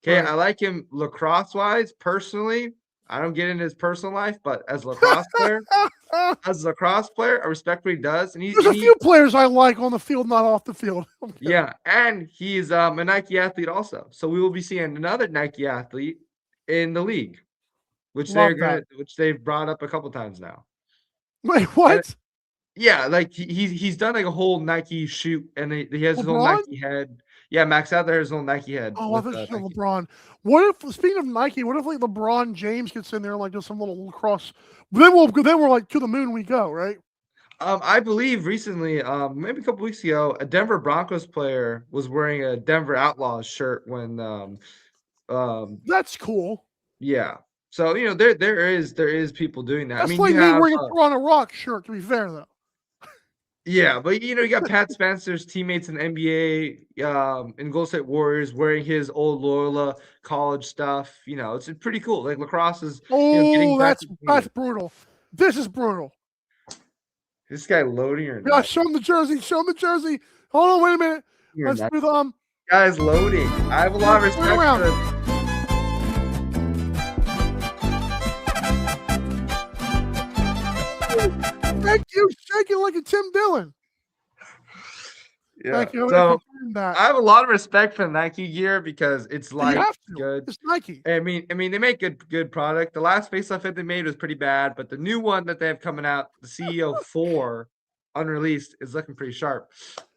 S4: Okay, I like him lacrosse-wise. Personally, I don't get into his personal life, but as a lacrosse player, I respect what he does. And
S1: there's a few players I like on the field, not off the field.
S4: Yeah, and he's a Nike athlete also. So we will be seeing another Nike athlete in the league, which they've brought up a couple times now.
S1: Wait, what?
S4: Yeah, like he's done like a whole Nike shoot, and he has his own Nike head. Yeah, Max Adler has his own Nike head.
S1: Oh, I thought you said LeBron. What if, speaking of Nike, what if like LeBron James gets in there and like does some little lacrosse? Then we're like to the moon we go, right?
S4: I believe recently, maybe a couple weeks ago, a Denver Broncos player was wearing a Denver Outlaws shirt when
S1: that's cool.
S4: Yeah. So there is people doing that.
S1: That's like me wearing a Toronto Rock shirt, to be fair though.
S4: Yeah, but you got Pat Spencer's teammates in the NBA, in Golden State Warriors wearing his old Loyola college stuff. It's pretty cool. Like lacrosse is.
S1: That's brutal. This is brutal.
S4: This guy loading or
S1: not? Yeah, show him the jersey. Hold on, wait a minute. Let's do
S4: Guy's loading. I have a lot of respect for him.
S1: Thank you. Shaking like a Tim Dillon.
S4: Yeah. Thank you. So I have a lot of respect for Nike gear because it's good.
S1: It's Nike.
S4: I mean, they make good product. The last face-off fit they made was pretty bad, but the new one that they have coming out, the CEO 4, unreleased, is looking pretty sharp.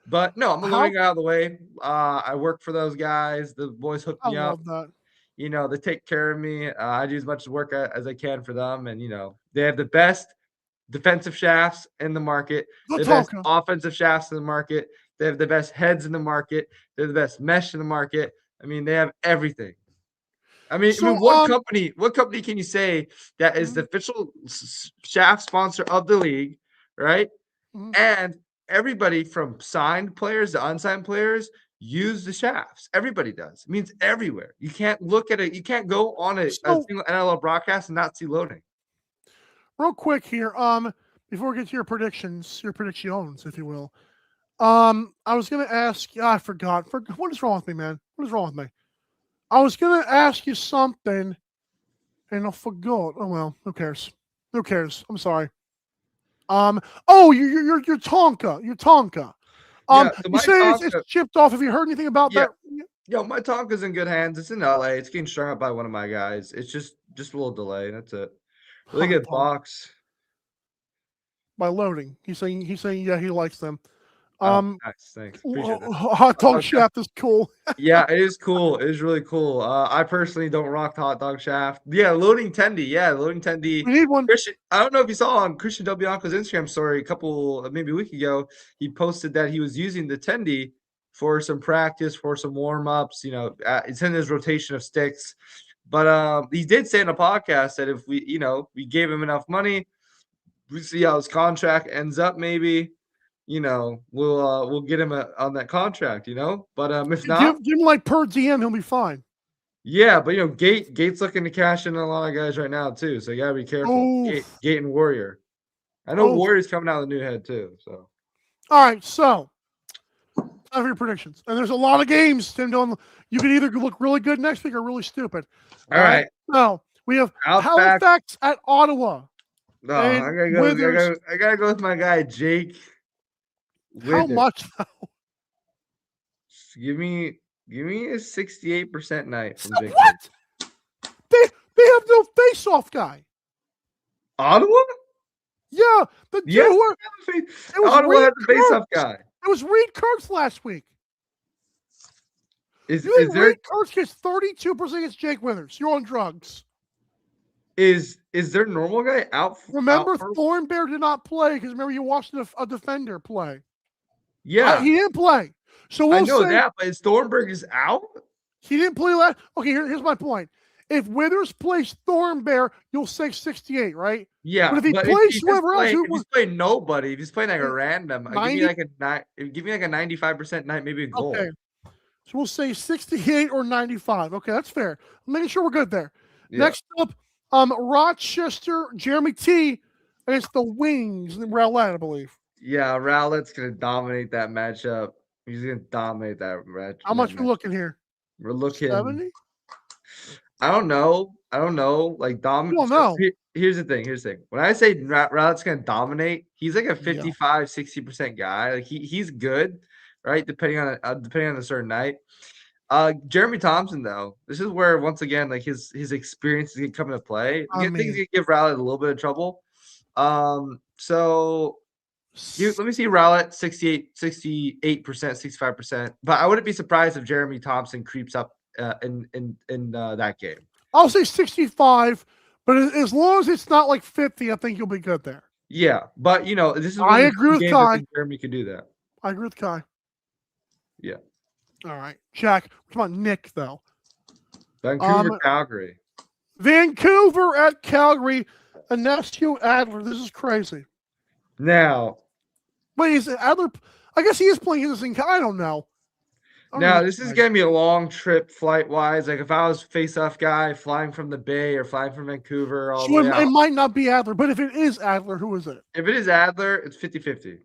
S4: But no, I'm loading out of the way. I work for those guys. The boys hook me up.
S1: Love that.
S4: They take care of me. I do as much work as I can for them, and they have the best defensive shafts in the market, the best offensive shafts in the market. They have the best heads in the market. They're the best mesh in the market. I mean, they have everything. What company can you say that is the official shaft sponsor of the league, right? Mm-hmm. And everybody from signed players to unsigned players use the shafts. Everybody does. It means everywhere. You can't look at it. You can't go on a single NLL broadcast and not see loading.
S1: Real quick here, before we get to your predictions, if you will. I was gonna ask. I forgot. What is wrong with me, man? What is wrong with me? I was gonna ask you something, and I forgot. Oh well, who cares? Who cares? I'm sorry. Oh, you're Tonka. You're Tonka.
S4: Yeah, so
S1: You
S4: my
S1: say it's
S4: Tonka,
S1: chipped off. Have you heard anything about
S4: yeah,
S1: that?
S4: yo, my Tonka's in good hands. It's in LA. It's getting strung up by one of my guys. It's just a little delay. That's it. Really good
S1: Tonka
S4: box.
S1: by loading. He's saying yeah, he likes them.
S4: Oh, nice. Thanks. Appreciate that.
S1: Hot dog shaft is cool.
S4: Yeah, it is cool. It is really cool. I personally don't rock the hot dog shaft. Yeah, loading tendy. Yeah, loading tendy.
S1: We need one.
S4: Christian, I don't know if you saw on Christian Del Bianco's Instagram story maybe a week ago, he posted that he was using the tendy for some practice, for some warm-ups. It's in his rotation of sticks. But he did say in a podcast that if we gave him enough money, we see how his contract ends up, maybe. We'll get him on that contract, But if not,
S1: give him like per DM, he'll be fine.
S4: Yeah, but Gate's looking to cash in a lot of guys right now too, so you gotta be careful. Gate and Warrior. I know Warrior's coming out with a new head too. So,
S1: all right, so time for your predictions, and there's a lot of games. Tim Dillon, you can either look really good next week or really stupid.
S4: All right.
S1: So we have Halifax at Ottawa.
S4: No, I gotta go with my guy Jake.
S1: How much though?
S4: Give me a 68% night from Jake.
S1: What? They have no face-off guy.
S4: Ottawa?
S1: Yeah, the dude.
S4: Ottawa had the face-off guy.
S1: It was Reed Kurtz last week.
S4: Is there
S1: Reed Kurtz gets 32% against Jake Withers? You're on drugs.
S4: Is their normal guy out?
S1: Remember, Thornberry did not play because remember you watched a defender play.
S4: Yeah,
S1: he didn't play. So
S4: I know that, but Thornberg is out.
S1: He didn't play last. Okay, here's my point. If Withers plays Thornberry, you'll say 68, right?
S4: Yeah,
S1: but if he plays whoever else,
S4: if he's playing nobody, if he's playing like a random,
S1: 90?
S4: give me like a 95% night, maybe a goal.
S1: Okay, so we'll say 68 or 95. Okay, that's fair. I'm making sure we're good there. Yeah. Next up, Rochester, Jeremy T against the Wings in Rowlett, I believe.
S4: Yeah, Rowlett's gonna dominate that matchup. He's gonna dominate that match.
S1: How much we looking here?
S4: We're looking
S1: 70?
S4: I don't know. Like dominate.
S1: No.
S4: Here's the thing. When I say Rowlett's gonna dominate, he's like a 55, 60% guy. Like he's good, right? Depending on a certain night. Jeremy Thompson, though, this is where once again, like his experience is gonna come into play. I think he's gonna give Rowlett a little bit of trouble. So let me see Rowlett 68%, 65%. But I wouldn't be surprised if Jeremy Thompson creeps up in that game.
S1: I'll say 65, but as long as it's not like 50, I think you'll be good there.
S4: Yeah, but this is
S1: I agree with Kai.
S4: Jeremy could do that.
S1: I agree with Kai.
S4: Yeah.
S1: All right, Jack. What about Nick though?
S4: Vancouver, Calgary.
S1: Vancouver at Calgary. Ignacio Adler. This is crazy.
S4: Now,
S1: wait, is it Adler? I guess he is playing this in. I don't know.
S4: Now, this is going to be a long trip flight-wise. Like, if I was face-off guy flying from the Bay or flying from Vancouver all the way out.
S1: It might not be Adler, but if it is Adler, who is it?
S4: If it is Adler, it's 50-50.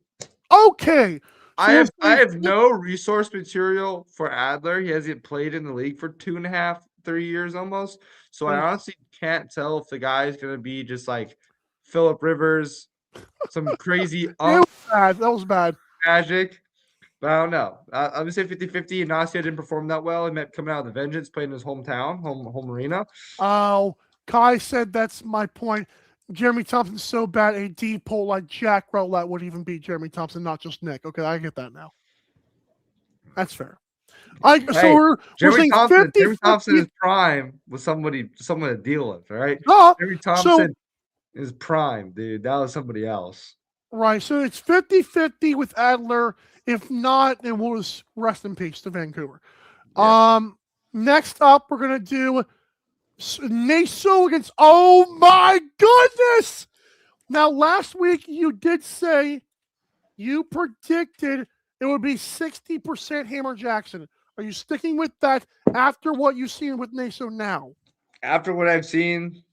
S1: Okay.
S4: So I have no resource material for Adler. He hasn't played in the league for 2.5, 3 years almost. So I honestly can't tell if the guy is going to be just like Phillip Rivers, some crazy
S1: that was bad.
S4: Magic. But I don't know. I'm going to say 50-50. Ignacio didn't perform that well. He met coming out of the Vengeance, playing in his hometown, home arena.
S1: Oh, Kai said that's my point. Jeremy Thompson's so bad, a deep hole like Jack Rowlett would even beat Jeremy Thompson, not just Nick. Okay, I get that now. That's fair.
S4: Jeremy Thompson is prime with someone to deal with, right? Jeremy Thompson is prime, dude. That was somebody else.
S1: Right, so it's 50-50 with Adler. If not, then we'll just rest in peace to Vancouver. Yeah. Next up, we're going to do Naso against, oh my goodness! Now, last week you did say you predicted it would be 60% Hammer Jackson. Are you sticking with that after what you've seen with Naso now?
S4: After what I've seen,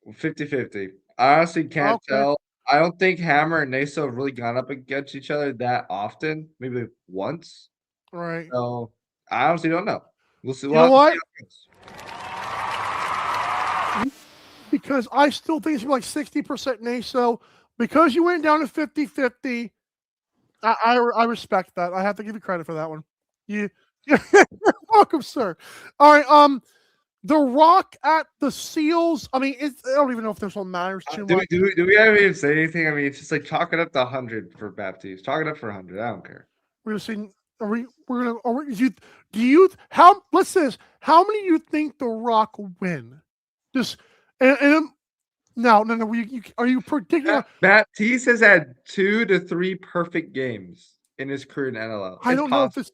S4: 50-50. I honestly can't tell. I don't think Hammer and Naso have really gone up against each other that often. Maybe once.
S1: Right.
S4: So I honestly don't know. We'll see.
S1: You know what?
S4: We'll
S1: Because I still think it's like 60% Naso. Because you went down to 50-50, I respect that. I have to give you credit for that one. You're welcome, sir. All right. The Rock at the Seals. I mean, I don't even know if this one matters too much.
S4: Do we ever even say anything? I mean, it's just like chalk it up to 100 for Baptiste. Chalk it up for 100. I don't care.
S1: We're gonna see. Do you how? Let's say this. How many do you think the Rock win? Just and no. Are you predicting?
S4: Baptiste has had 2 to 3 perfect games in his career in NLL.
S1: I don't know if it's.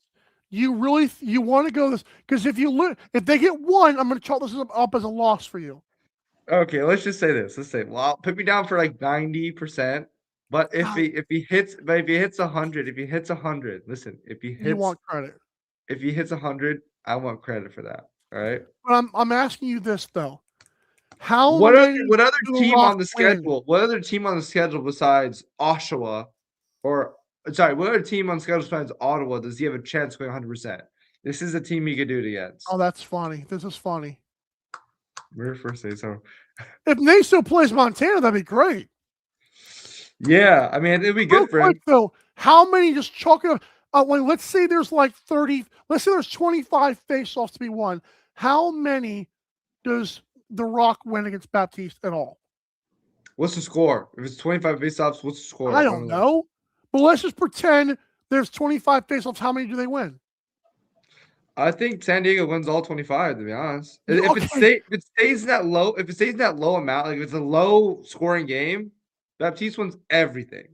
S1: You want to go this because if they get one, I'm going to chalk this up as a loss for you.
S4: Okay, let's just say this. Let's say, well, put me down for like 90%. But if he hits 100, listen,
S1: you want credit.
S4: If he hits 100, I want credit for that. All right.
S1: But I'm asking you this though.
S4: What other team on the schedule? What other team on the schedule besides Oshawa, what other team on the schedule besides Ottawa does he have a chance of going 100%? This is a team he could do it against.
S1: Oh, that's funny. This is funny.
S4: We're first say so.
S1: If Naso plays Montana, that'd be great.
S4: Yeah, I mean it'd be good for him.
S1: Though, how many just chalk it up? Let's say there's like 30. Let's say there's 25 faceoffs to be won. How many does the Rock win against Baptiste at all?
S4: What's the score? If it's 25 faceoffs, what's the score?
S1: I don't know. But let's just pretend there's 25 faceoffs. How many do they win?
S4: I think San Diego wins all 25, to be honest. If it stays in that low amount, like if it's a low scoring game, Baptiste wins everything.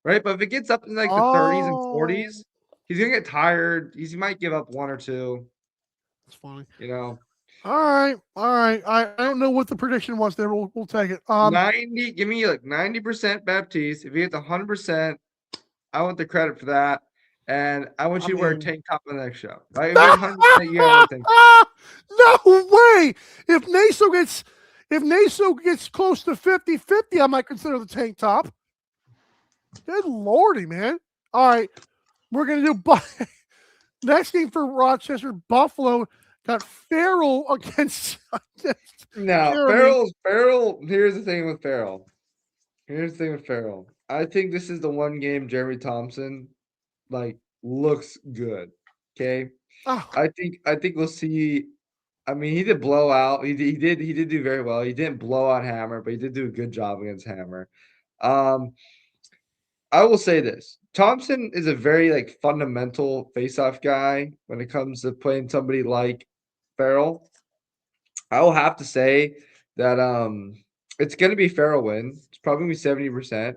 S4: Right? But if it gets up in like the 30s and 40s, he's gonna get tired. He might give up 1 or 2.
S1: That's funny.
S4: You know.
S1: All right. I don't know what the prediction was there. We'll take it.
S4: 90. Give me like 90% Baptiste. If he gets 100%, I want the credit for that. And I want you to wear a tank top on the next show. Right?
S1: No way. If Naso gets close to 50-50, I might consider the tank top. Good lordy, man. All right. We're going to do next game for Rochester. Buffalo got Farrell against
S4: Farrell. Here's the thing with Farrell. I think this is the one game Jeremy Thompson looks good. Okay. I think we'll see. I mean, he did blow out. He did do very well. He didn't blow out Hammer, but he did do a good job against Hammer. I will say this. Thompson is a very fundamental face-off guy when it comes to playing somebody like Farrell. I will have to say that it's going to be Farrell win. It's probably going to be 70%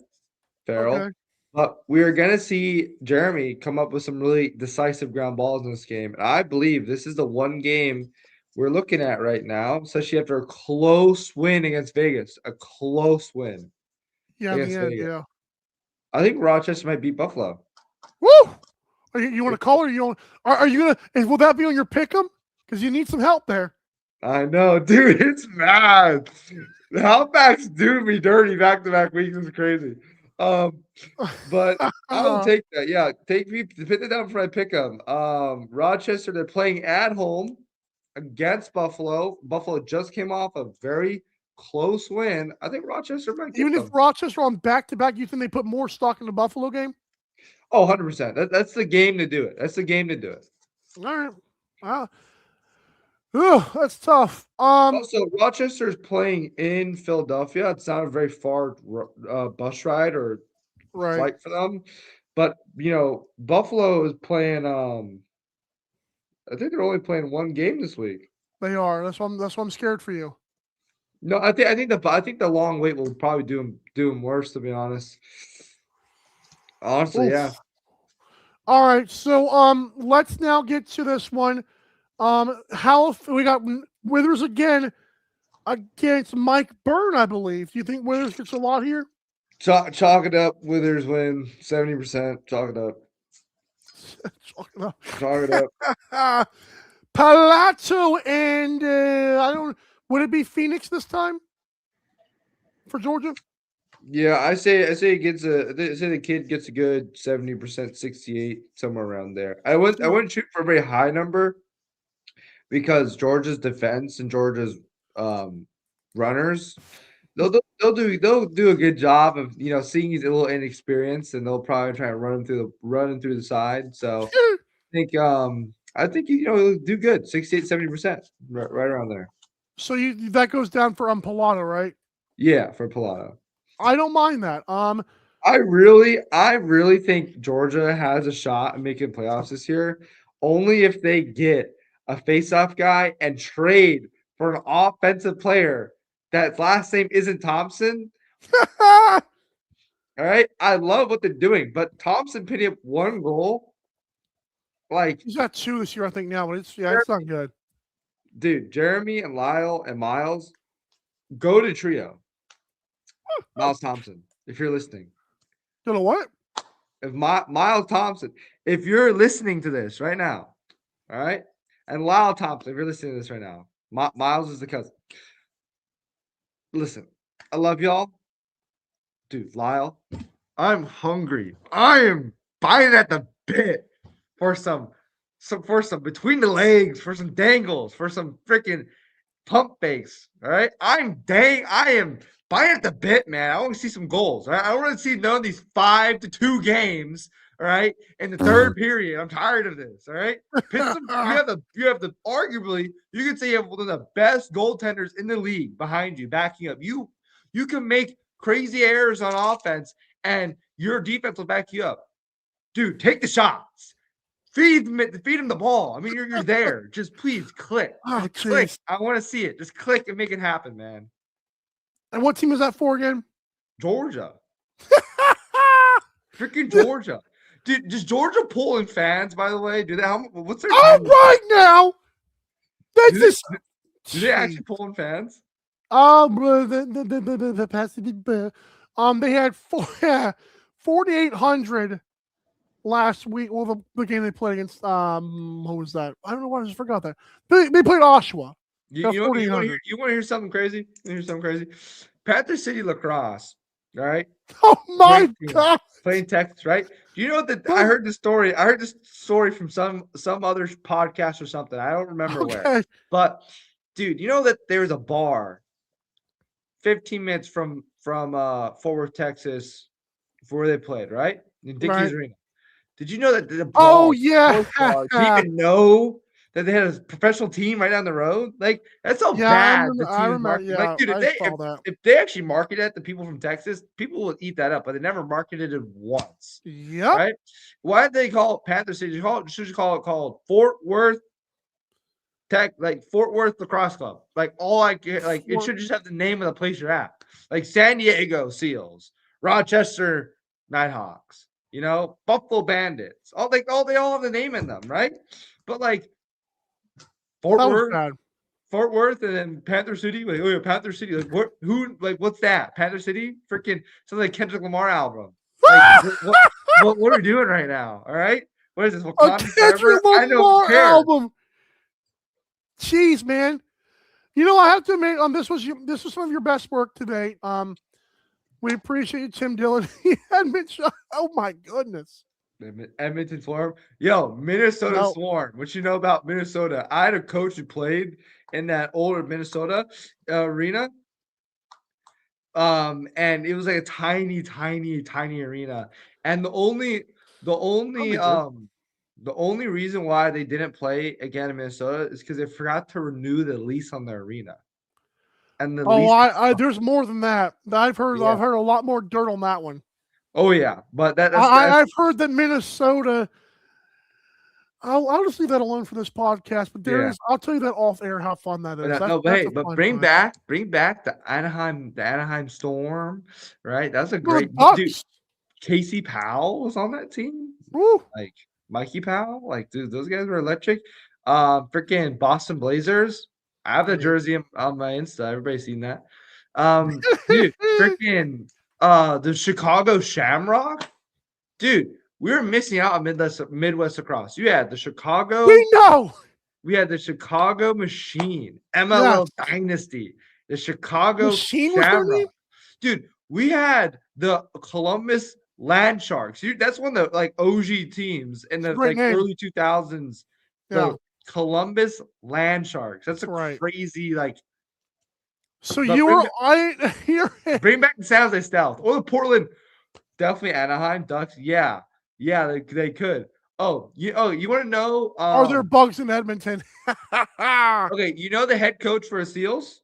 S4: Farrell. Okay. But we are going to see Jeremy come up with some really decisive ground balls in this game. And I believe this is the one game we're looking at right now, especially after a close win against Vegas. A close win.
S1: Yeah, yeah.
S4: I think Rochester might beat Buffalo.
S1: Woo! You want to call it? Are you going to – will that be on your pick'em? Because you need some help there.
S4: I know, dude. It's mad. The halfbacks do me dirty back-to-back weeks. It's crazy. But I'll take that. Yeah, put that down for my pick'em. Rochester, they're playing at home against Buffalo. Buffalo just came off a very close win. I think Rochester might get them.
S1: If Rochester on back-to-back, you think they put more stock in the Buffalo game?
S4: Oh, 100%. That's the game to do it.
S1: All right. Wow. Oh, that's tough.
S4: Also, Rochester's playing in Philadelphia. It's not a very far bus ride or flight for them. But, Buffalo is playing I think they're only playing one game this week.
S1: They are. That's why I'm scared for you.
S4: No, I think the long wait will probably do them worse, to be honest. Honestly, yeah.
S1: All right, so let's now get to this one. We got Withers again against Mike Byrne, I believe. Do you think Withers gets a lot here?
S4: Chalk it up. Withers win 70%. Chalk it up. Chalk it up.
S1: Palato and would it be Phoenix this time for Georgia?
S4: Yeah, I say it gets I say the kid gets a good 70%, 68, somewhere around there. I wouldn't shoot for a very high number because Georgia's defense and Georgia's runners, they'll do a good job of seeing he's a little inexperienced, and they'll probably try to run him through the side. So I think he'll do good, 68, 70%, right around there.
S1: So that goes down for Pilato, right?
S4: Yeah, for Pilato.
S1: I don't mind that.
S4: I really think Georgia has a shot at making playoffs this year, only if they get a face-off guy and trade for an offensive player that last name isn't Thompson. All right, I love what they're doing, but Thompson pitting up 1 goal, like
S1: he's got 2 this year, I think now, but it's not good.
S4: Dude, Jeremy and Lyle and Miles, go to trio. Miles Thompson, if you're listening.
S1: You know what?
S4: If Miles Thompson, if you're listening to this right now, all right, and Lyle Thompson, if you're listening to this right now, Miles is the cousin. Listen, I love y'all, dude. Lyle, I'm hungry. I am biting at the bit for some between the legs, for some dangles, for some freaking pump fakes. All right, I am biting at the bit, man. I want to see some goals. Right? I want to see none of these 5-2 games. All right, in the third period. I'm tired of this. All right, you have the arguably you could say you have one of the best goaltenders in the league behind you, backing up. You can make crazy errors on offense, and your defense will back you up. Dude, take the shots. Feed him the ball. I mean, you're there. Just please click.
S1: Oh,
S4: click. I want to see it. Just click and make it happen, man.
S1: And what team is that for again?
S4: Georgia. Freaking Georgia. Dude, does Georgia pull in fans, by the way? What's their
S1: time right now? That's
S4: do they actually pull in fans?
S1: The they had 4,800 last week. Well, the game they played against who was that? I don't know why I just forgot that. They played Oshawa.
S4: You want to hear something crazy? Panther City Lacrosse, all right?
S1: Oh my God!
S4: Playing Texas, right? Do you know that I heard this story? I heard this story from some other podcast or something. I don't remember where. But dude, you know that there's a bar 15 minutes from Fort Worth, Texas, for where they played, right? In Dickies Arena. Did you know that the bar?
S1: Oh yeah.
S4: Do you even know that they had a professional team right down the road? Like that's how bad the team is marketed.
S1: Yeah,
S4: like, dude, if they actually market it to people from Texas, people will eat that up, but they never marketed it once.
S1: Yep.
S4: Right? Why did they call it Panther City? Should you call it called Fort Worth Fort Worth Lacrosse Club? Like it should just have the name of the place you're at. Like San Diego Seals, Rochester Nighthawks, Buffalo Bandits. They all have the name in them, right? But like Fort Worth, and then Panther City. Like, oh yeah, Panther City. Like what's that? Panther City? Freaking something like Kendrick Lamar album. Like, what are we doing right now? All right, what is this?
S1: Kendrick Lamar album. Jeez, man. I have to admit, this was some of your best work today. We appreciate you, Tim Dillon. Oh my goodness.
S4: Edmonton Swarm. Yo, Minnesota Swarm. What you know about Minnesota? I had a coach who played in that older Minnesota arena. And it was like a tiny arena. And the only reason why they didn't play again in Minnesota is because they forgot to renew the lease on the arena. And
S1: there's more than that. I've heard a lot more dirt on that one.
S4: Oh yeah, but
S1: I've heard that Minnesota. I'll just leave that alone for this podcast. But I'll tell you that off air how fun that is.
S4: But bring back the Anaheim Storm, right? That's a great dude. Casey Powell was on that team.
S1: Woo.
S4: Like Mikey Powell, like dude, those guys were electric. Freaking Boston Blazers. I have the jersey on my Insta. Everybody's seen that. Dude, freaking the Chicago Shamrock. Dude, we were missing out on Midwest Lacrosse. You had the Chicago.
S1: We know.
S4: We had the Chicago Machine, MLL Dynasty, the Chicago
S1: Machine
S4: Shamrock. Dude, we had the Columbus Land Sharks. That's one of the like OG teams in the like early 2000s. The Columbus Land Sharks. That's a crazy like.
S1: So you were
S4: bring back the San Jose Stealth or the Portland, definitely Anaheim Ducks. Yeah, they could. You want to know?
S1: Are there bugs in Edmonton?
S4: Okay, you know the head coach for the Seals?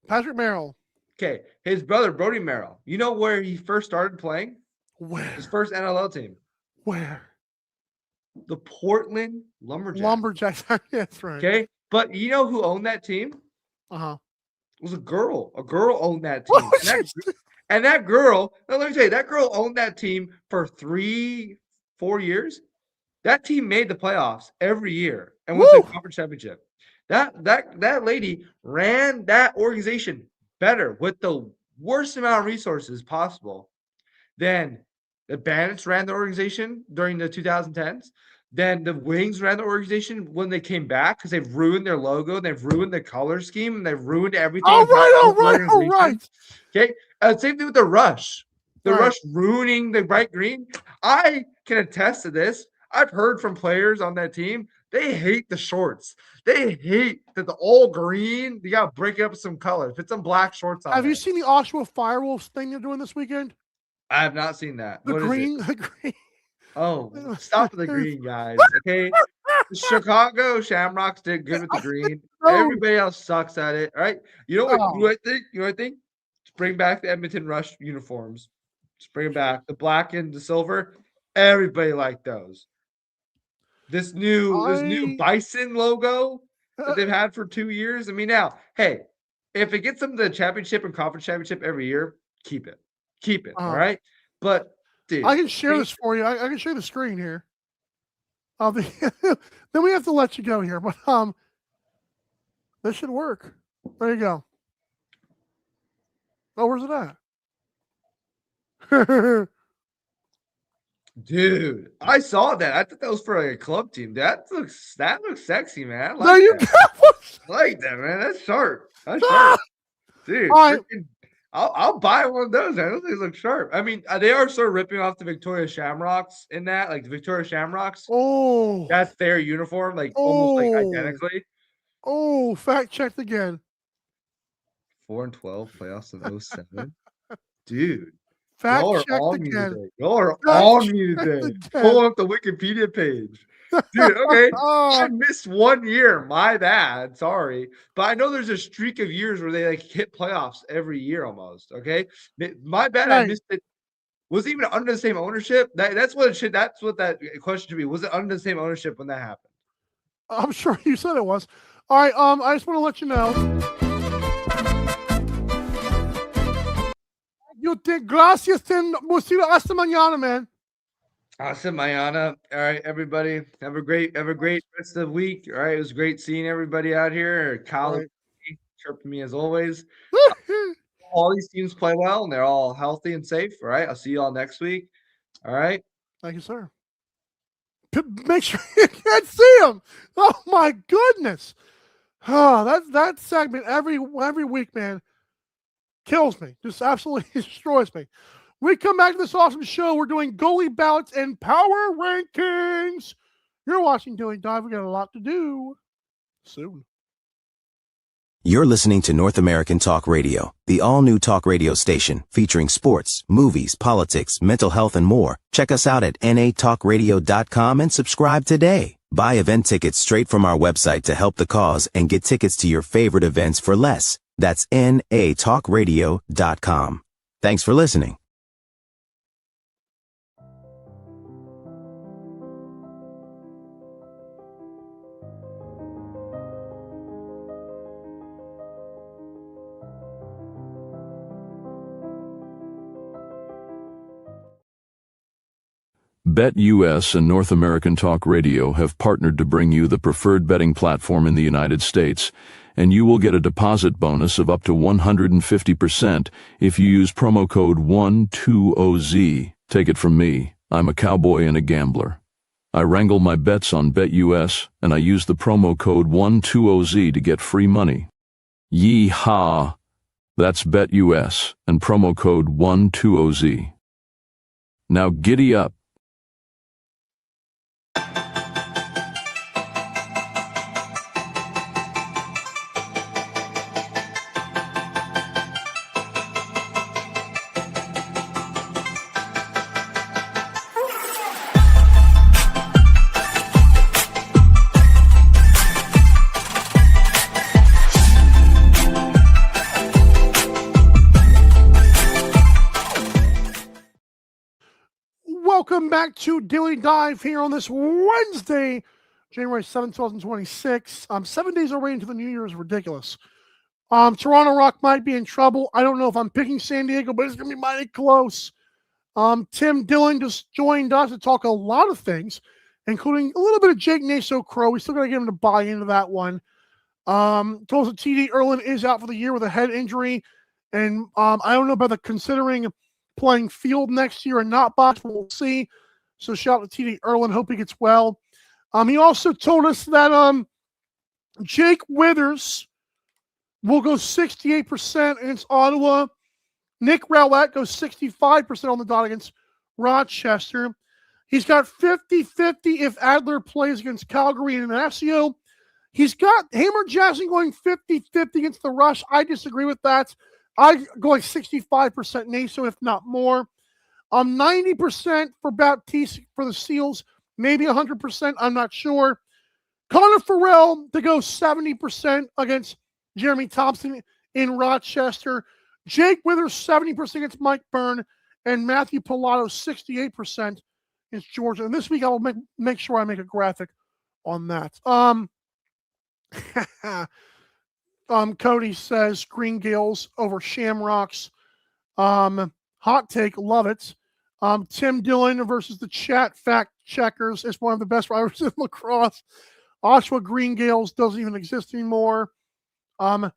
S1: Patrick Merrill.
S4: Okay, his brother Brody Merrill. You know where he first started playing?
S1: Where?
S4: His first NLL team.
S1: Where?
S4: The Portland Lumberjacks.
S1: Lumberjacks. That's right.
S4: Okay, but you know who owned that team? It was a girl. A girl owned that team. And that girl, now let me tell you, that girl owned that team for 3-4 years. That team made the playoffs every year and went to the conference championship. That lady ran that organization better with the worst amount of resources possible than the Bandits ran the organization during the 2010s. Then the Wings ran the organization when they came back because they've ruined their logo, they've ruined the color scheme, and they've ruined everything.
S1: All right.
S4: Okay. Same thing with the Rush. The Rush ruining the bright green. I can attest to this. I've heard from players on that team. They hate the shorts. They hate that the all green. You got to break it up with some color. Put some black shorts on.
S1: Have you seen the Oshawa Firewolves thing they're doing this weekend?
S4: I have not seen that.
S1: The green.
S4: Oh, stop with the green, guys. Okay. The Chicago Shamrocks did good with the green. Everybody else sucks at it. All right. You know what I think? Just bring back the Edmonton Rush uniforms. Just bring them back. The black and the silver. Everybody liked those. This new Bison logo that they've had for 2 years. I mean, now, hey, if it gets them to the championship and conference championship every year, keep it. All right. But dude,
S1: I can share this for you. I can share the screen here. Then we have to let you go here, but this should work. There you go. Oh, where's it at?
S4: Dude, I saw that. I thought that was for like a club team. That looks sexy, man.
S1: I
S4: like that, man. That's sharp. Dude. I'll buy one of those. Those things look sharp. I mean, they are sort of ripping off the Victoria Shamrocks in that, like the Victoria Shamrocks.
S1: Oh,
S4: that's their uniform, like almost like identically.
S1: Oh, fact checked again.
S4: 4-12 playoffs in 07. Dude.
S1: Fact checked again.
S4: Y'all are on me today. Pull up the Wikipedia page. Dude, okay. I missed 1 year. My bad. Sorry. But I know there's a streak of years where they like hit playoffs every year almost. Okay. My bad. I missed it. Was it even under the same ownership? That's what that question should be. Was it under the same ownership when that happened?
S1: I'm sure you said it was. All right. I just want to let you know. Gracias, hasta mañana, man.
S4: Hasta mañana. All right, everybody. Have a great rest of the week. All right. It was great seeing everybody out here. Kyle chirping me as always. All these teams play well and they're all healthy and safe. All right. I'll see you all next week. All right.
S1: Thank you, sir. Make sure you can't see him. Oh my goodness. Oh, that segment every week, man. Kills me. Just absolutely destroys me. We come back to this awesome show. We're doing goalie ballots and power rankings. You're watching Doing Dive. We got a lot to do soon.
S2: You're listening to North American Talk Radio, the all-new talk radio station featuring sports, movies, politics, mental health, and more. Check us out at natalkradio.com and subscribe today. Buy event tickets straight from our website to help the cause and get tickets to your favorite events for less. That's natalkradio.com. Thanks for listening.
S3: BetUS and North American Talk Radio have partnered to bring you the preferred betting platform in the United States, and you will get a deposit bonus of up to 150% if you use promo code 120Z. Take it from me, I'm a cowboy and a gambler. I wrangle my bets on BetUS, and I use the promo code 120Z to get free money. Yee-haw! That's BetUS and promo code 120Z. Now giddy up.
S1: Welcome back to Daily Dive here on this Wednesday, January 7th, 2026. 7 days already into the New Year is ridiculous. Toronto Rock might be in trouble. I don't know if I'm picking San Diego, but it's going to be mighty close. Tim Dillon just joined us to talk a lot of things, including a little bit of Jake Naso-Crow. We still got to get him to buy into that one. Told us that TD Erlin is out for the year with a head injury, and I don't know about the considering playing field next year and not box. We'll see. So shout out to TD Erlin. Hope he gets well. He also told us that Jake Withers will go 68% against Ottawa. Nick Rowlett goes 65% on the dot against Rochester. He's got 50-50 if Adler plays against Calgary and Ignacio. He's got Hammer Jackson going 50-50 against the Rush. I disagree with that. I go like 65% Naso, if not more. 90% for Baptiste for the Seals, maybe 100%. I'm not sure. Connor Farrell to go 70% against Jeremy Thompson in Rochester. Jake Withers 70% against Mike Byrne, and Matthew Pilato 68% against Georgia. And this week I will make sure I make a graphic on that. Cody says Green Gales over Shamrocks. Hot take, love it. Tim Dillon versus the chat fact checkers is one of the best rivals in lacrosse. Oshawa Green Gales doesn't even exist anymore. And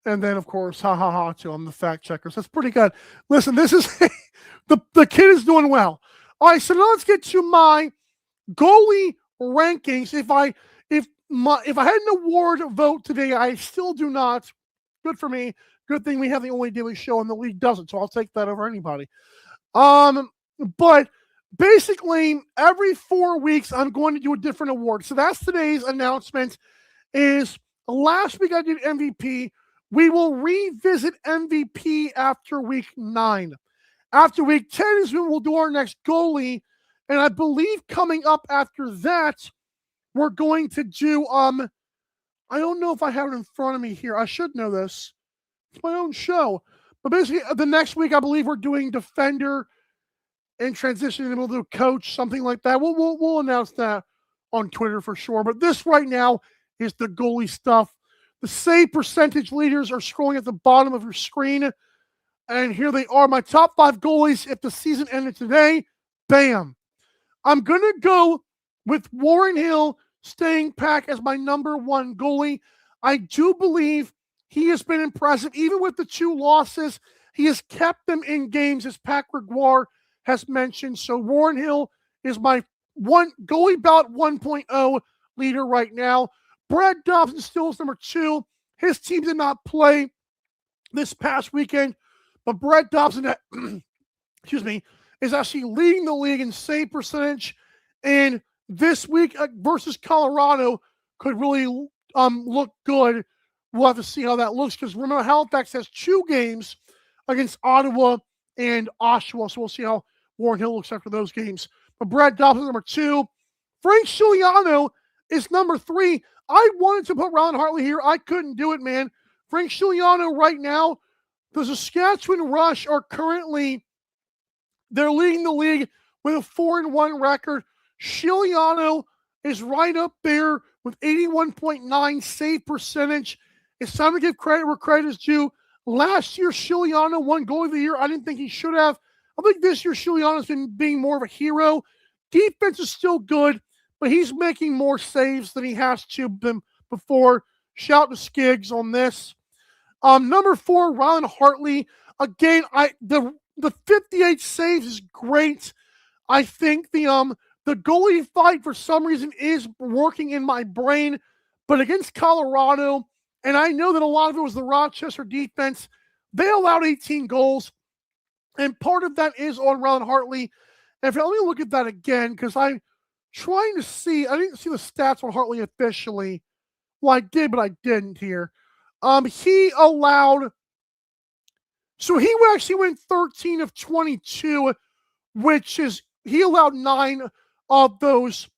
S1: then of course, to the fact checkers. That's pretty good. Listen, this is the kid is doing well. All right, so now let's get to my goalie rankings. If I had an award vote today, I still do not. Good for me. Good thing we have the only daily show and the league doesn't, so I'll take that over anybody. But basically, every 4 weeks, I'm going to do a different award. So that's today's announcement. Is last week I did MVP. We will revisit MVP after week 9. After week 10 is when we'll do our next goalie. And I believe coming up after that, we're going to do, I don't know if I have it in front of me here. I should know this. It's my own show. But basically, the next week, I believe we're doing defender and transitioning, and we'll do coach, something like that. We'll announce that on Twitter for sure. But this right now is the goalie stuff. The save percentage leaders are scrolling at the bottom of your screen. And here they are, my top 5 goalies if the season ended today. Bam. I'm going to go with Warren Hill staying Pack as my number 1 goalie. I do believe he has been impressive. Even with the 2 losses, he has kept them in games, as Pat Gregoire has mentioned. So Warren Hill is my Goalie Ballot 1.0 leader right now. Brad Dobson still is number 2. His team did not play this past weekend, but Brad Dobson, is actually leading the league in save percentage. And this week versus Colorado could really look good. We'll have to see how that looks, because remember, Halifax has 2 games against Ottawa and Oshawa, so we'll see how Warren Hill looks after those games. But Brad Dobson is number 2. Frank Scigliano is number 3. I wanted to put Ryan Hartley here. I couldn't do it, man. Frank Scigliano right now, the Saskatchewan Rush are currently, they're leading the league with a 4-1 record. Scigliano is right up there with 81.9 save percentage. It's time to give credit where credit is due. Last year, Scigliano won goalie of the year. I didn't think he should have. I think this year, Scigliano's been being more of a hero. Defense is still good, but he's making more saves than he has to before. Shout to Skiggs on this. Number 4, Ryan Hartley. Again, the 58 saves is great. I think the goalie fight for some reason is working in my brain, but against Colorado, and I know that a lot of it was the Rochester defense, They allowed 18 goals, and part of that is on Ron Hartley. And let me look at that again, because I'm trying to see. I didn't see the stats on Hartley officially. Well, I did, but I didn't here. He allowed. So he actually went 13 of 22, which is he allowed 9 of those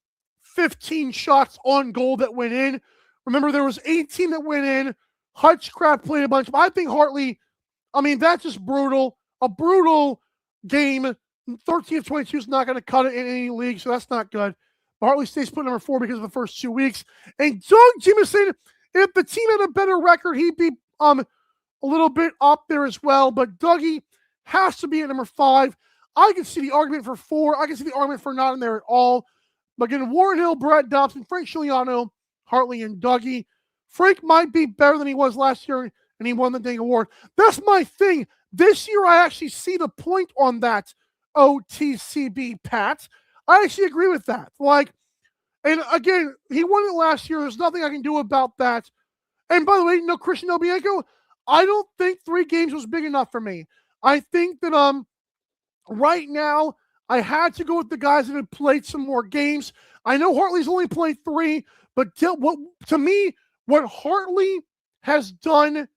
S1: 15 shots on goal that went in. Remember, there was 18 that went in. Hutchcraft played a bunch. But I think Hartley, I mean, that's just brutal. A brutal game. 13 of 22 is not going to cut it in any league, so that's not good. Hartley stays put number 4 because of the first 2 weeks. And Doug Jimison, if the team had a better record, he'd be a little bit up there as well. But Dougie has to be at number 5. I can see the argument for 4. I can see the argument for not in there at all. But again, Warren Hill, Brett Dobson, Frank Scigliano, Hartley, and Dougie. Frank might be better than he was last year, and he won the dang award. That's my thing. This year, I actually see the point on that OTCB, Pat. I actually agree with that. Like, and again, he won it last year. There's nothing I can do about that. And by the way, no Christian Obianco. I don't think 3 games was big enough for me. I think that right now I had to go with the guys that had played some more games. I know Hartley's only played 3, but to me, what Hartley has done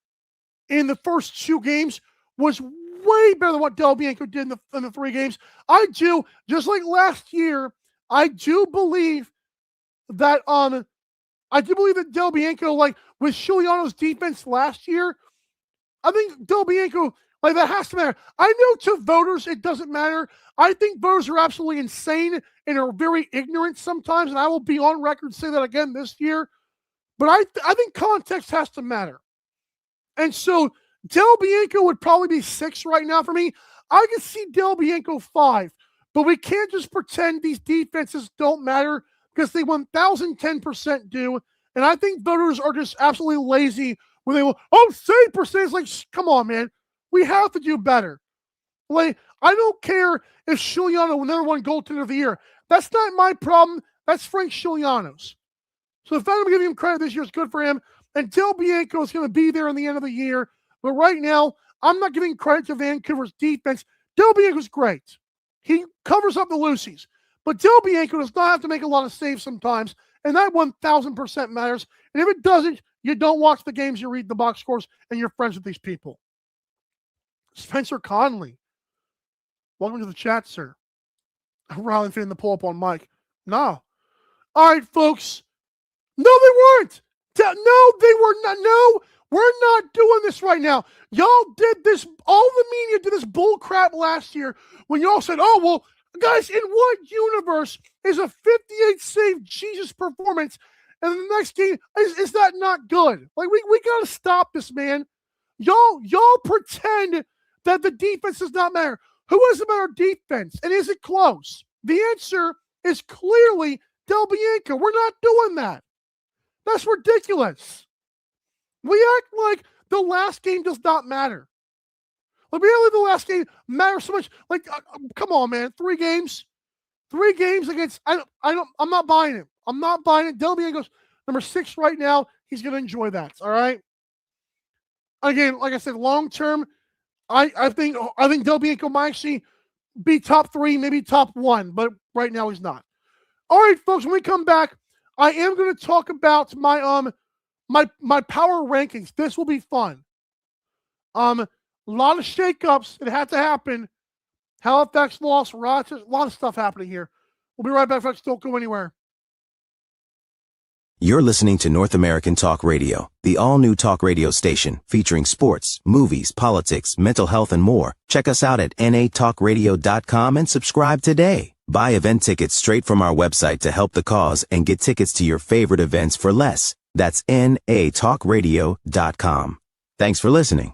S1: in the first 2 games was way better than what Del Bianco did in the 3 games. I do, just like last year, I do believe that Del Bianco, like with Scigliano's defense last year, I think Del Bianco, like that has to matter. I know to voters it doesn't matter. I think voters are absolutely insane and are very ignorant sometimes, and I will be on record to say that again this year. But I think context has to matter. And so Del Bianco would probably be 6 right now for me. I can see Del Bianco 5, but we can't just pretend these defenses don't matter because they 1,010% do. And I think voters are just absolutely lazy when they will, save percentage. Like, come on, man. We have to do better. Like, I don't care if Scigliano won number 1 goaltender of the year. That's not my problem. That's Frank Scigliano's. So if I'm going to give him credit this year, it's good for him. And Del Bianco is going to be there in the end of the year. But right now, I'm not giving credit to Vancouver's defense. Del Bianco's great. He covers up the loosies. But Del Bianco does not have to make a lot of saves sometimes. And that 1,000% matters. And if it doesn't, you don't watch the games, you read the box scores, and you're friends with these people. Spencer Conley. Welcome to the chat, sir. Rylan fitting the pull-up on Mike. No. All right, folks. No, they weren't. No, they were not. No, we're not doing this right now. Y'all did this. All the media did this bull crap last year when y'all said, oh, well, guys, in what universe is a 58 save Jesus performance and the next game, is that not good? Like, we got to stop this, man. Y'all pretend that the defense does not matter. Who has a better defense? And is it close? The answer is clearly Del Bianco. We're not doing that. That's ridiculous. We act like the last game does not matter. Like, really, the last game matters so much. Like, come on, man. 3 games. 3 games against, I'm not buying it. I'm not buying it. Del Bianco's number 6 right now. He's going to enjoy that. All right. Again, like I said, long term, I think Del Bianco might actually be top 3, maybe top 1, but right now he's not. All right, folks, when we come back, I am going to talk about my my power rankings. This will be fun. A lot of shakeups. It had to happen. Halifax lost. Rochester. A lot of stuff happening here. We'll be right back, folks. Don't go anywhere.
S2: You're listening to North American Talk Radio, the all-new talk radio station featuring sports, movies, politics, mental health, and more. Check us out at natalkradio.com and subscribe today. Buy event tickets straight from our website to help the cause and get tickets to your favorite events for less. That's natalkradio.com. Thanks for listening.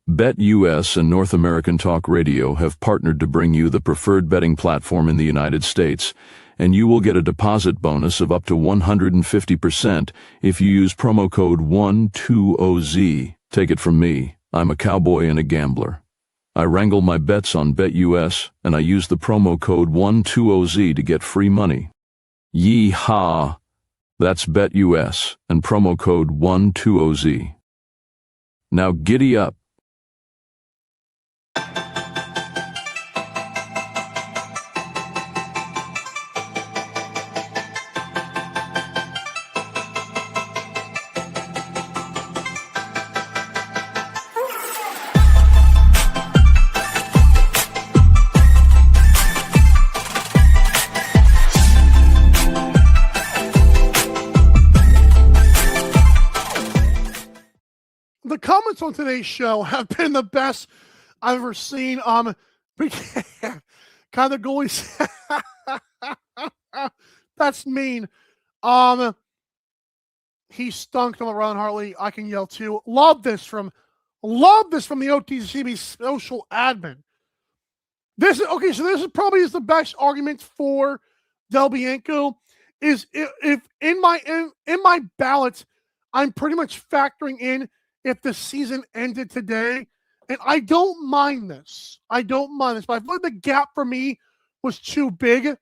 S3: BetUS and North American Talk Radio have partnered to bring you the preferred betting platform in the United States, and you will get a deposit bonus of up to 150% if you use promo code 120Z. Take it from me, I'm a cowboy and a gambler. I wrangle my bets on BetUS, and I use the promo code 120Z to get free money. Yee-haw! That's BetUS and promo code 120Z. Now giddy up.
S1: The comments on today's show have been the best I've ever seen. Kind of goalies. That's mean. He stunk to Ron Hartley. I can yell too. Love this from the OTCB social admin. This is probably the best argument for Del Bianco. Is if in my ballots, I'm pretty much factoring in if the season ended today, and I don't mind this. But I feel like the gap for me was too big.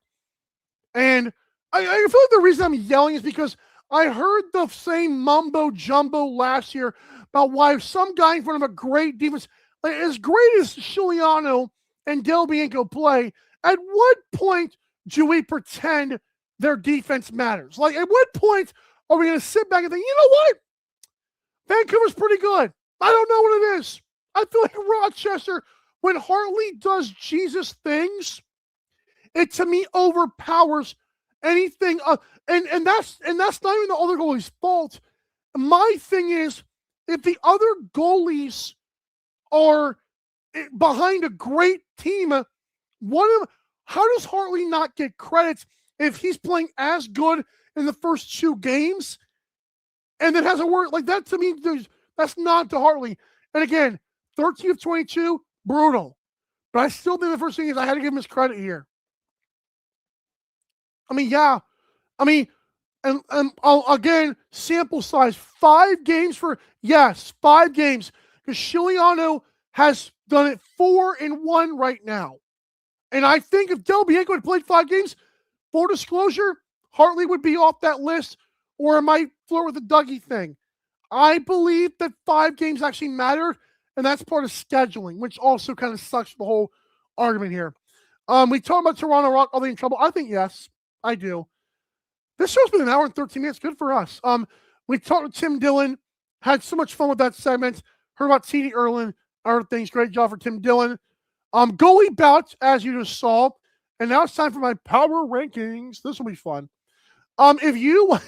S1: And I feel like the reason I'm yelling is because I heard the same mumbo jumbo last year about why some guy in front of a great defense, like as great as Giuliano and Del Bianco play, at what point do we pretend their defense matters? Like, at what point are we going to sit back and think, you know what? Vancouver's pretty good. I don't know what it is. I feel like Rochester, when Hartley does Jesus things, it to me overpowers anything. And that's not even the other goalie's fault. My thing is, if the other goalies are behind a great team, how does Hartley not get credits if he's playing as good in the first two games? And then has a word like that, to me, that's not to Hartley. And again, 13 of 22, brutal. But I still think the first thing is I had to give him his credit here. I mean, yeah. I mean, and again, sample size, 5 games yes, 5 games. Because Giuliano has done it 4-1 right now. And I think if Del Bianco had played 5 games, full disclosure, Hartley would be off that list. Or I might flirt with the Dougie thing. I believe that 5 games actually mattered, and that's part of scheduling, which also kind of sucks the whole argument here. We talked about Toronto Rock, are they in trouble? I think yes, I do. This show's been 1 hour and 13 minutes. Good for us. We talked with Tim Dillon, had so much fun with that segment. Heard about TD Erlin, other things. Great job for Tim Dillon. Goalie Ballot, as you just saw. And now it's time for my power rankings. This will be fun. If you,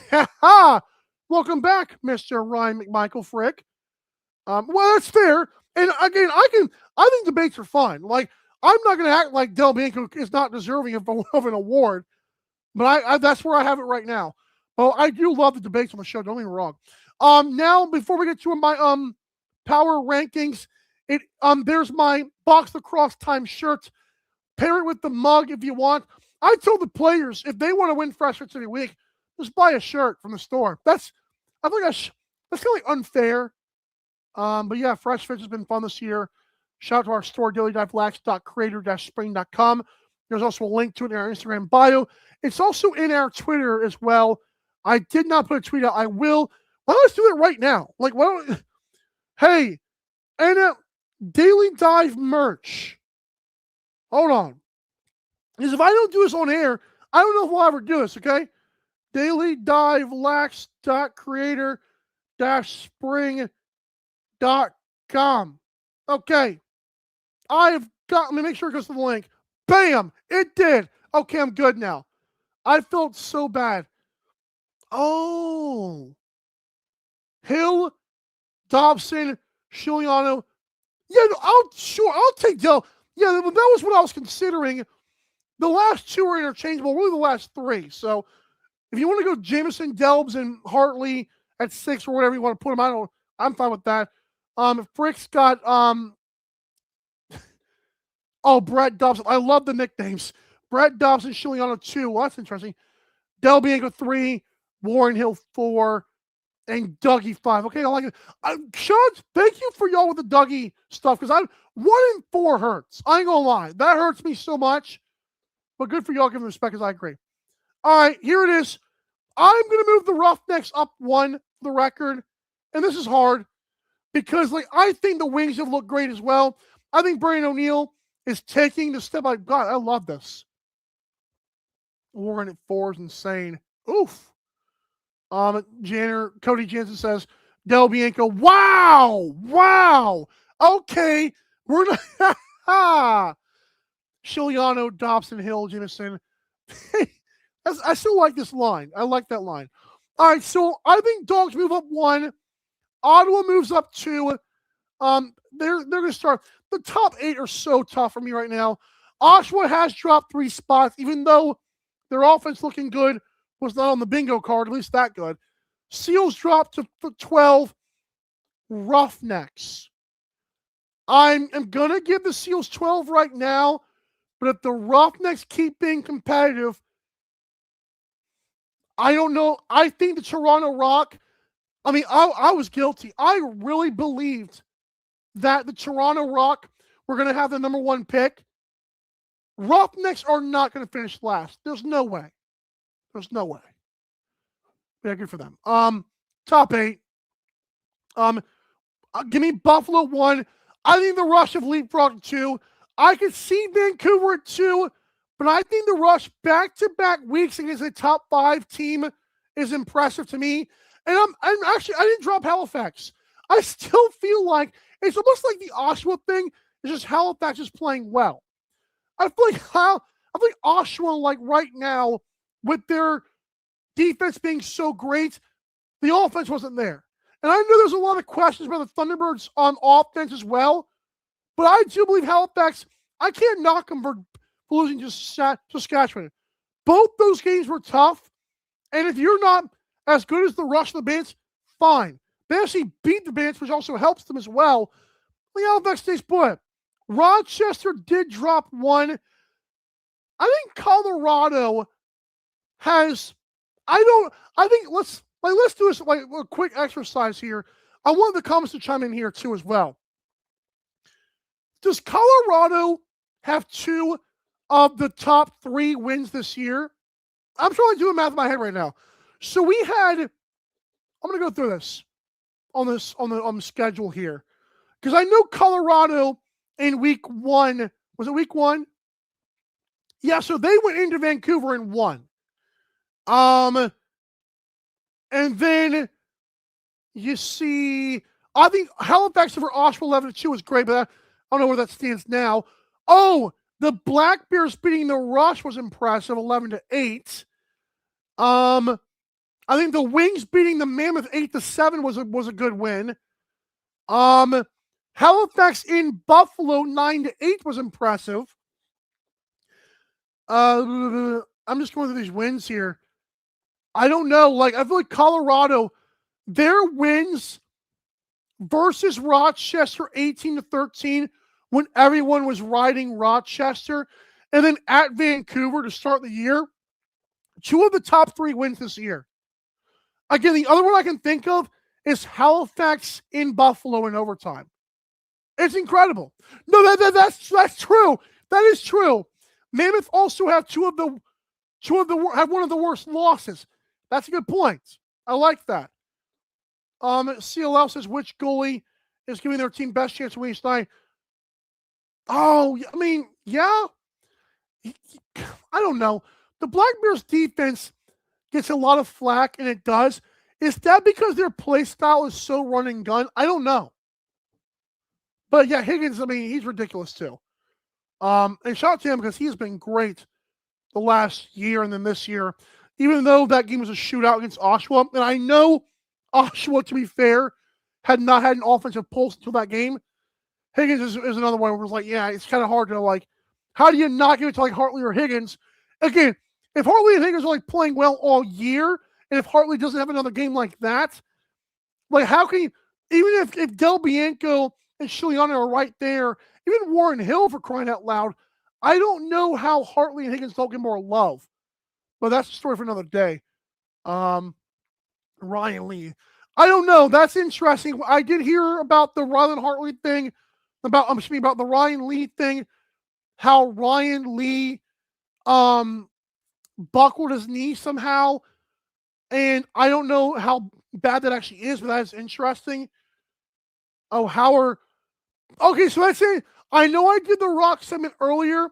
S1: welcome back, Mr. Ryan McMichael Frick. Well, that's fair. And again, I think debates are fun. Like, I'm not going to act like Del Bianco is not deserving of an award, but that's where I have it right now. Well, I do love the debates on the show. Don't get me wrong. Now, before we get to my power rankings, there's my Box Lacrosse Time shirt. Pair it with the mug if you want. I told the players, if they want to win Fresh Fits every week, just buy a shirt from the store. I think that's kind of like unfair. But yeah, Fresh Fits has been fun this year. Shout out to our store, daily.flax.creator-spring.com. There's also a link to it in our Instagram bio. It's also in our Twitter as well. I did not put a tweet out. I will. Well, let's do it right now. Like, hey, and Daily Dive merch. Hold on. Because if I don't do this on air, I don't know if we'll ever do this, okay? daily.dive-lax.creator-spring.com. Okay. Let me make sure it goes to the link. Bam! It did. Okay, I'm good now. I felt so bad. Oh. Hill, Dobson, Giuliano. Yeah, I'll take Del. Yeah, that was what I was considering. The last 2 are interchangeable, really the last 3. So if you want to go Jameson, Delbs, and Hartley at 6 or whatever you want to put them, I'm fine with that. Frick's got Brett Dobson. I love the nicknames. Brett Dobson, Shiliano 2. Well, that's interesting. Del Bianco 3, Warren Hill 4, and Dougie 5. Okay, I like it. Sean, thank you for y'all with the Dougie stuff, because I'm 1 in 4 hurts. I ain't gonna lie. That hurts me so much. But good for y'all giving respect, because I agree. All right, here it is. I'm gonna move the Roughnecks up 1 for the record. And this is hard because I think the Wings have looked great as well. I think Brandon O'Neill is taking the step. God, I love this. Warren at 4 is insane. Oof. Cody Jansen says, Del Bianco, wow. Okay, we're not. Shiliano, Dobson, Hill, Jimison. I still like this line. I like that line. All right, so I think Dogs move up 1. Ottawa moves up 2. They're going to start. The top 8 are so tough for me right now. Oshawa has dropped 3 spots, even though their offense looking good was not on the bingo card, at least that good. Seals dropped to 12. Roughnecks. I'm going to give the Seals 12 right now, but if the Roughnecks keep being competitive, I don't know. I think the Toronto Rock, I was guilty. I really believed that the Toronto Rock were going to have the number 1 pick. Roughnecks are not going to finish last. There's no way. Yeah, good for them. Top 8. Give me Buffalo 1. I think the Rush have leapfrogged 2. I could see Vancouver at 2, but I think the Rush back-to-back weeks against a top 5 team is impressive to me. And I didn't drop Halifax. I still feel like it's almost like the Oshawa thing is just Halifax is playing well. I feel like Oshawa, right now, with their defense being so great, the offense wasn't there. And I know there's a lot of questions about the Thunderbirds on offense as well, but I do believe Halifax, I can't knock them for losing to Saskatchewan. Both those games were tough, and if you're not as good as the Rush of the Bandits, fine. They actually beat the Bandits, which also helps them as well. The Halifax stays put. Rochester did drop 1. I think Colorado has. Let's do this a quick exercise here. I want the comments to chime in here too as well. Does Colorado have 2 of the top 3 wins this year? I'm trying to do the math in my head right now. So we had. I'm going to go through this on the schedule here, because I know Colorado in week 1, was it week 1? Yeah, so they went into Vancouver and won. And then you see, I think Halifax over Oshawa 11-2 is great, but I don't know where that stands now. Oh, the Black Bears beating the Rush was impressive, 11-8. I think the Wings beating the Mammoth 8-7 was a good win. Halifax in Buffalo 9-8 was impressive. I'm just going through these wins here. I don't know. I feel like Colorado, their wins versus Rochester 18-13 when everyone was riding Rochester, and then at Vancouver to start the year, 2 of the top 3 wins this year. Again, the other one I can think of is Halifax in Buffalo in overtime. It's incredible. No, that's true. That is true. Mammoth also have have one of the worst losses. That's a good point. I like that. CLL says, which goalie is giving their team best chance to win each night? Oh, yeah. I don't know. The Black Bears defense gets a lot of flack, and it does. Is that because their play style is so run and gun? I don't know. But yeah, Higgins, he's ridiculous too. And shout out to him because he has been great the last year and then this year, even though that game was a shootout against Oshawa. And I know Oshawa, to be fair, had not had an offensive pulse until that game. Higgins is another one where it's it's kind of hard to how do you not give it to Hartley or Higgins? Again, if Hartley and Higgins are playing well all year, and if Hartley doesn't have another game like that, how can you, even if Del Bianco and Shiliano are right there, even Warren Hill, for crying out loud, I don't know how Hartley and Higgins don't get more love, but that's a story for another day. Ryan Lee. I don't know. That's interesting. I did hear about the Rylan Hartley thing, about the Ryan Lee thing, how Ryan Lee buckled his knee somehow. And I don't know how bad that actually is, but that is interesting. Oh, Howard. Okay, so let's say I know I did the Rock segment earlier.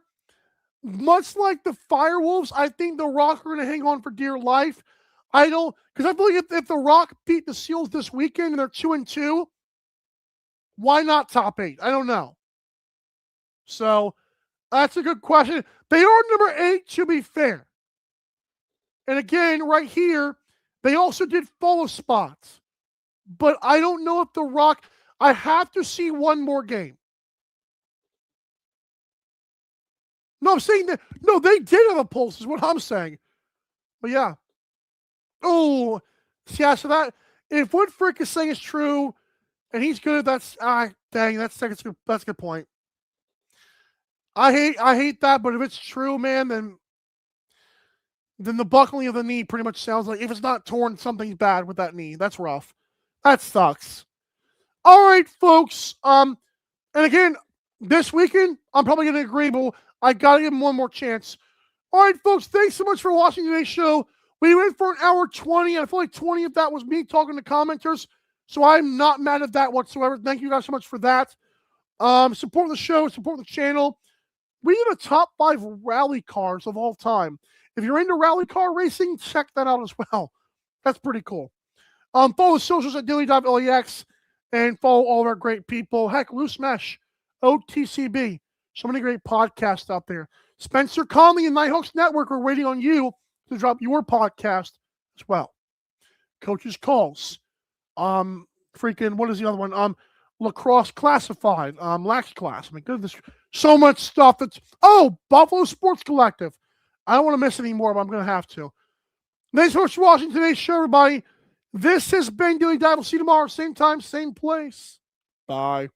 S1: Much like the Firewolves, I think the Rock are going to hang on for dear life. I don't, because I feel like if the Rock beat the Seals this weekend and they're 2-2, why not top 8? I don't know. So that's a good question. They are number 8, to be fair. And again, right here, they also did follow spots. But I don't know if the Rock, I have to see one more game. No, I'm saying that, no, they did have a pulse, is what I'm saying. But yeah. Oh, yeah, so that, if what Frick is saying is true, and he's good, that's, dang, that's a good point. I hate that, but if it's true, man, then the buckling of the knee pretty much sounds like, if it's not torn, something's bad with that knee. That's rough. That sucks. All right, folks. And again, this weekend, I'm probably going to agree, but I got to give him one more chance. All right, folks, thanks so much for watching today's show. We went for an hour 20. I feel like 20 of that was me talking to commenters, so I'm not mad at that whatsoever. Thank you guys so much for that. Support the show, support the channel. We did a top 5 rally cars of all time. If you're into rally car racing, check that out as well. That's pretty cool. Follow the socials at Dilly.lex and follow all of our great people. Heck, Loose Mesh, OTCB. So many great podcasts out there. Spencer Conley and Nighthawks Network are waiting on you to drop your podcast as well. Coach's Calls. What is the other one? Lacrosse Classified. Lax Class. I mean, goodness. So much stuff Buffalo Sports Collective. I don't want to miss any more, but I'm going to have to. Thanks so much for watching today's show, everybody. This has been Dilly Dive. We'll see you tomorrow, same time, same place. Bye.